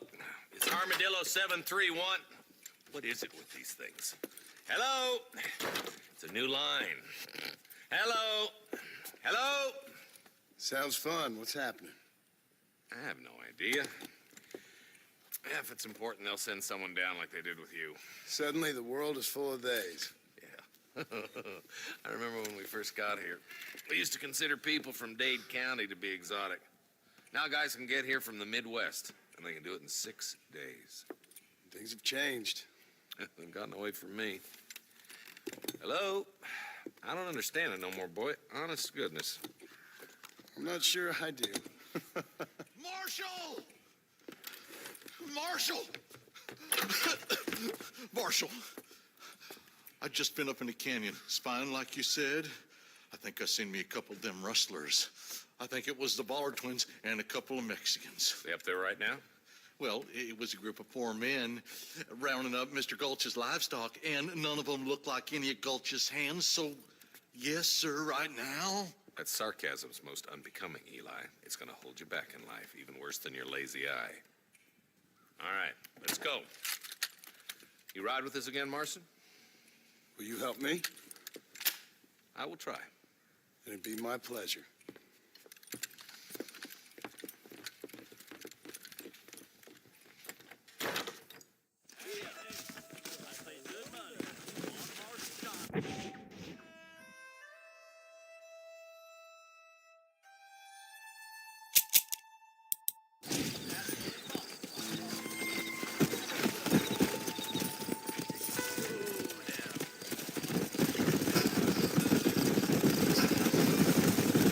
It's Armadillo 731. What is it with these things? Hello? It's a new line. Hello? Hello? Sounds fun. What's happening? I have no idea. Yeah, if it's important, they'll send someone down like they did with you. Suddenly, the world is full of theys. Yeah. I remember when we first got here. We used to consider people from Dade County to be exotic. Now guys can get here from the Midwest, and they can do it in 6 days. Things have changed. They've gotten away from me. Hello? I don't understand it no more, boy. Honest to goodness. I'm not sure I do. Marshall! Marshall! Marshall! I just been up in the canyon, spying like you said. I think I seen me a couple of them rustlers. I think it was the Ballard twins and a couple of Mexicans. They up there right now? Well, it was a group of poor men rounding up Mr. Gulch's livestock, and none of them looked like any of Gulch's hands, so yes, sir, right now. That sarcasm's most unbecoming, Eli. It's gonna hold you back in life, even worse than your lazy eye. All right, let's go. You ride with us again, Marston? Will you help me? I will try. It'd be my pleasure.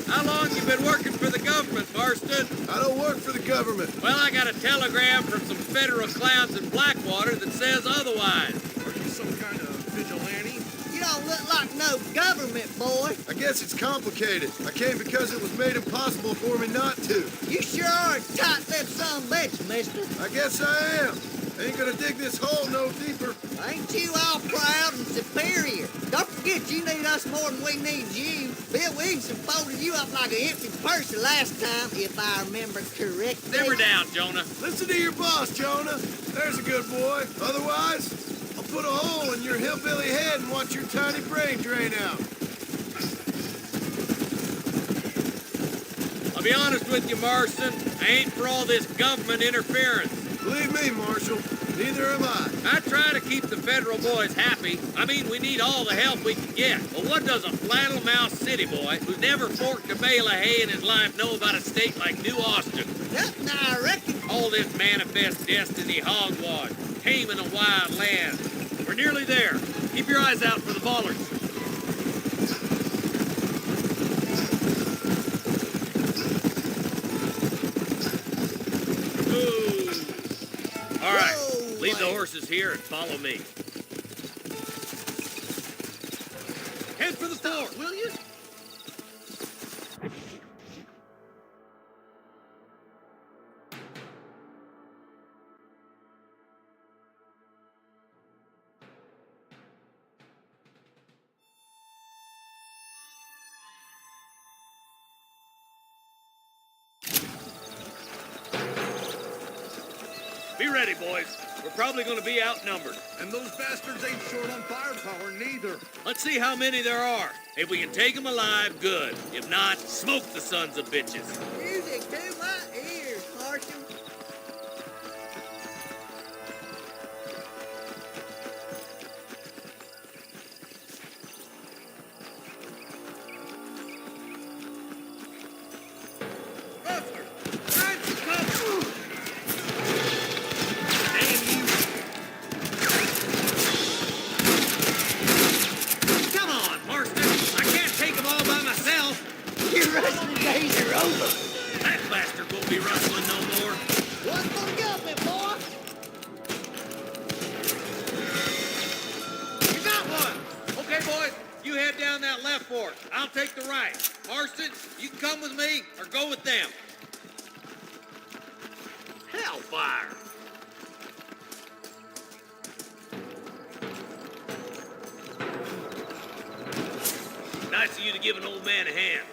How long you been working for the government, Marston? I don't work for the government. Well, I got a telegram from some federal clowns in Blackwater that says otherwise. Are you some kind of vigilante? You don't look like no government, boy. I guess it's complicated. I came because it was made impossible for me not to. You sure are a tight-lipped son of a bitch, mister. I guess I am. Ain't gonna dig this hole no deeper. Ain't you all proud and superior? Don't forget you need us more than we need you. Bill Williamson folded you up like an empty purse the last time, if I remember correctly. Simmer down, Jonah. Listen to your boss, Jonah. There's a good boy. Otherwise, I'll put a hole in your hillbilly head and watch your tiny brain drain out. I'll be honest with you, Marston. I ain't for all this government interference. Believe me, Marshal, neither am I. I try to keep the federal boys happy. I mean, we need all the help we can get. But what does a flannel-mouthed city boy who's never forked a bale of hay in his life know about a state like New Austin? Nothing, I reckon. All this manifest destiny hogwash, taming a wild land. We're nearly there. Keep your eyes out for the bollards. All right, Whoa, leave the man. horses here and follow me. Head for the fort, will you? Be ready, boys. We're probably going to be outnumbered. And those bastards ain't short on firepower, neither. Let's see how many there are. If we can take them alive, good. If not, smoke the sons of bitches. Music to my ears, Marshal. Rustler, find some cover. Damn you. Come on, Marston. I can't take them all by myself. Your rustling days are over. That bastard won't be rustling no more. One for the government, boy. You got one. Okay, boys, you head down that left fork. I'll take the right. Marston, you can come with me or go with them. Hellfire. Nice of you to give an old man a hand.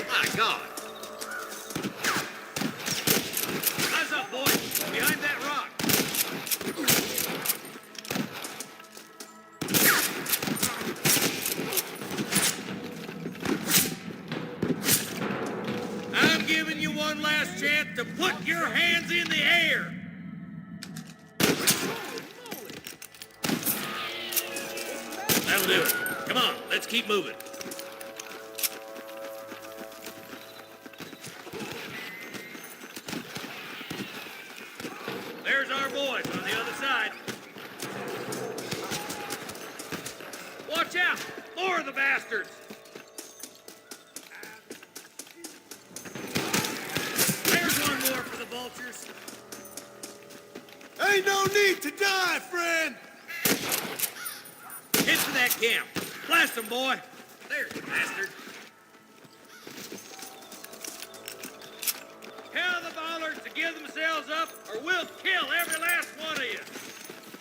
My God. behind that rock. I'm giving you one last chance to put your hands in the air. That'll do it. Come on, let's keep moving. There's our boys on the other side. Watch out! More of the bastards! There's one more for the vultures. Ain't no need to die, friend! Head for that camp. Blast them, boy. There's the bastard. Tell the bollards to give themselves up, or we'll kill every last one of you.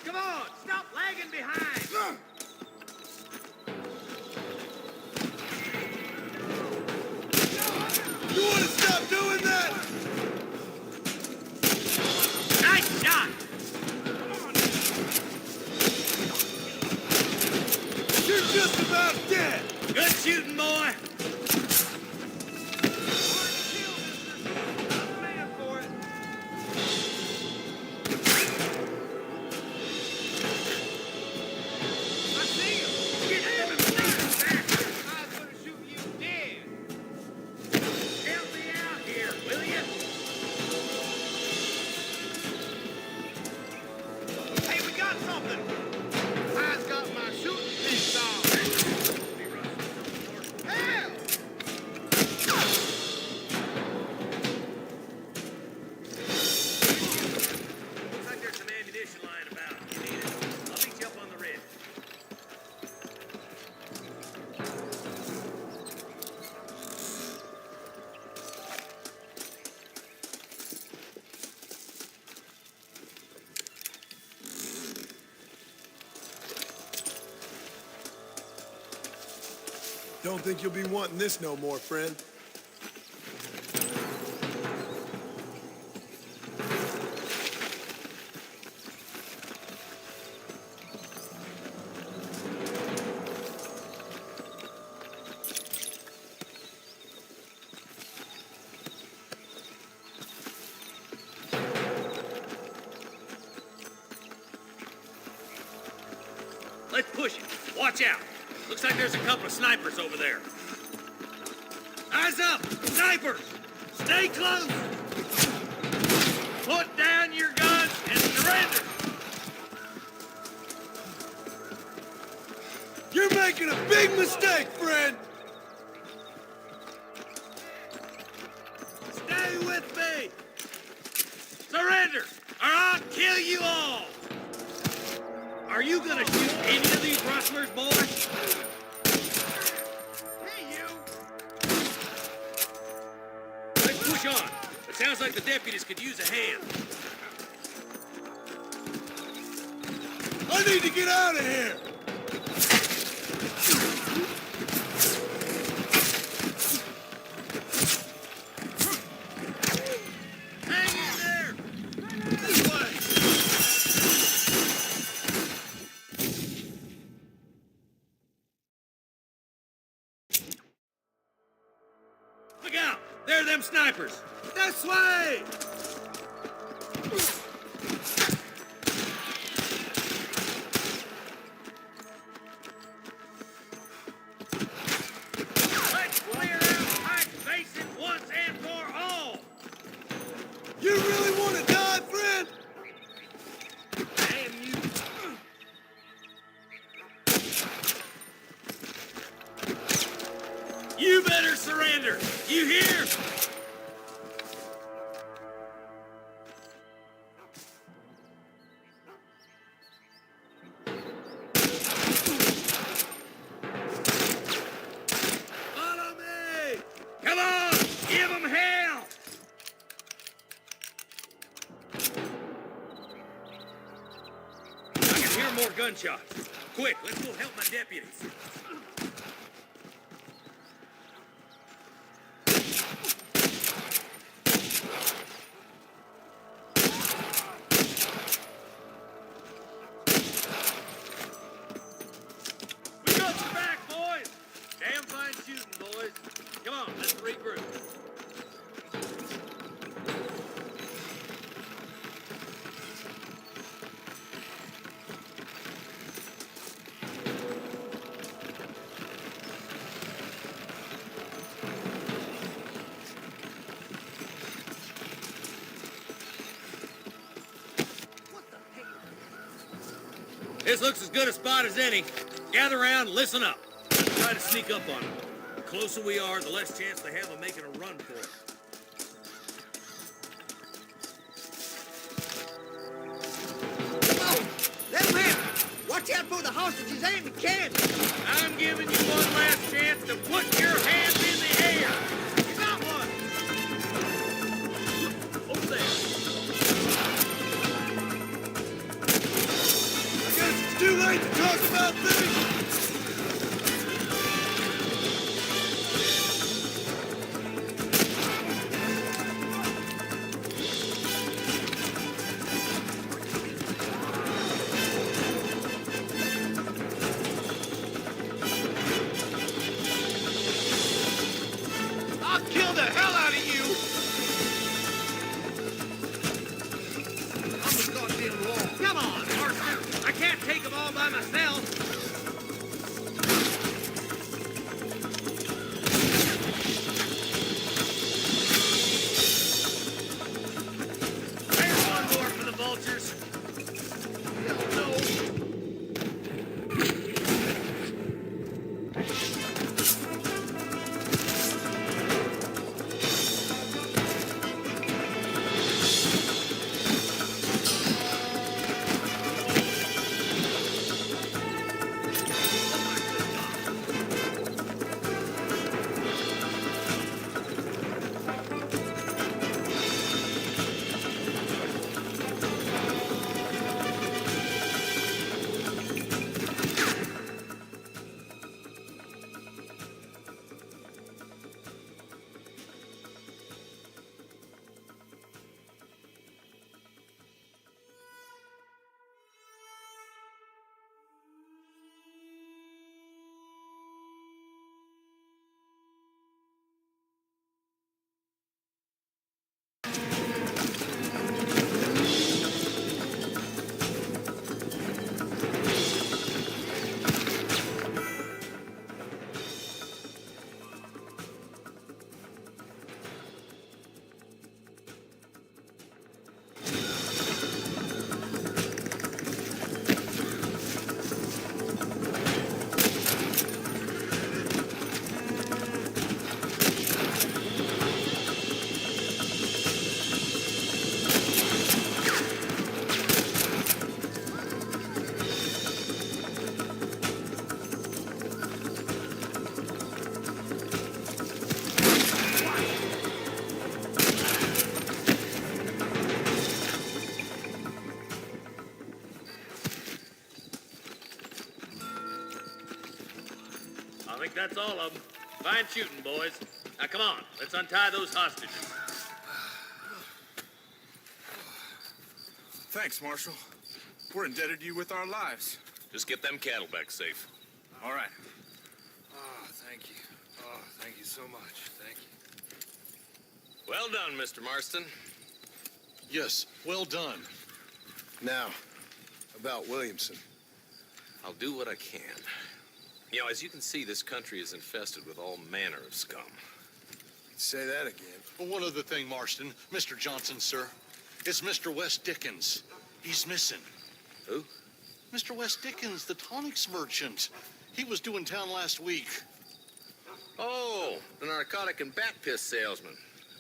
Come on, stop lagging behind. You want to stop doing that? Nice shot. You're just about dead. Good shooting, boy. Don't think you'll be wanting this no more, friend. Let's push it. Watch out. Looks like there's a couple of snipers over there. Eyes up! Snipers! Stay close! Put down your guns and surrender! You're making a big mistake, friend! Stay with me! Surrender, or I'll kill you all! Are you gonna shoot any of these rustlers, boy? Hey, you! Let's push on. It sounds like the deputies could use a hand. I need to get out of here! Hang in there! This way! Look out! There are them snipers! This way! Let's clear out Pike Basin once and for all! You really want to die, friend? Damn you! You better surrender! You hear? Follow me! Come on! Give them hell! I can hear more gunshots. Quick, let's go help my deputies. This looks as good a spot as any. Gather around, listen up. Try to sneak up on them. The closer we are, the less chance they have of making a run for it. Come on, let them have it. Watch out for the hostages and the cannon. I'm giving you one last chance to put your hands in the air. You got one. Over there. I guess it's too late to talk about things. I'll kill the hell out of you! I'm the goddamn law. Come on, Marston. I can't take them all by myself. There's one more for the vultures. I think that's all of them. Fine shooting, boys. Now, come on. Let's untie those hostages. Thanks, Marshal. We're indebted to you with our lives. Just get them cattle back safe. All right. Oh, thank you. Oh, thank you so much. Thank you. Well done, Mr. Marston. Yes, well done. Now, about Williamson. I'll do what I can. You know, as you can see, this country is infested with all manner of scum. Say that again. Well, one other thing, Marston. Mr. Johnson, sir. It's Mr. Wes Dickens. He's missing. Who? Mr. Wes Dickens, the tonics merchant. He was due in town last week. Oh, the narcotic and bat piss salesman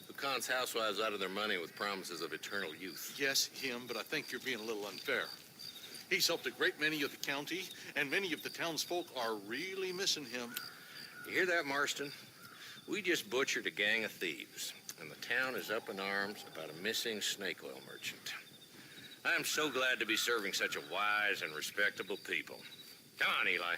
who cons housewives out of their money with promises of eternal youth. Yes, him, but I think you're being a little unfair. He's helped a great many of the county, and many of the townsfolk are really missing him. You hear that, Marston? We just butchered a gang of thieves, and the town is up in arms about a missing snake oil merchant. I am so glad to be serving such a wise and respectable people. Come on, Eli.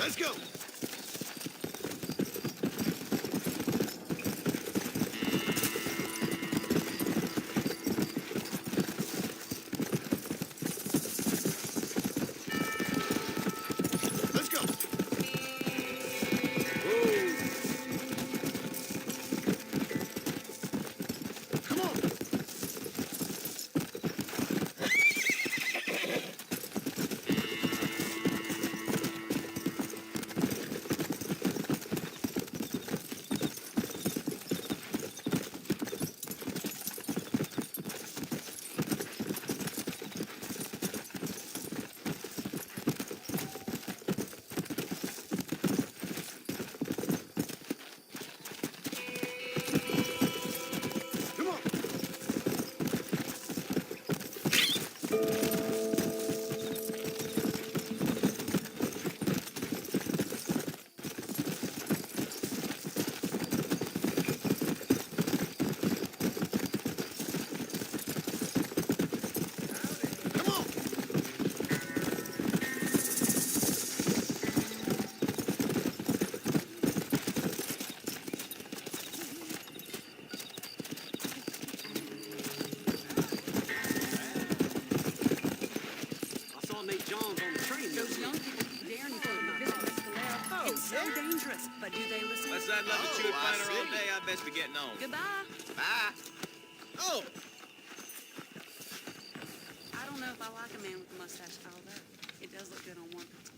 Let's go. Let's go. Come on. Come on. Come on. I saw Nate Johns on the train. Those young people keep daring to go to my house. It's so dangerous, but do they listen? West Side love to chew and find her all day. I best be getting on. Goodbye. Bye. Oh! I don't know if I like a man with a mustache either. It does look good on one person.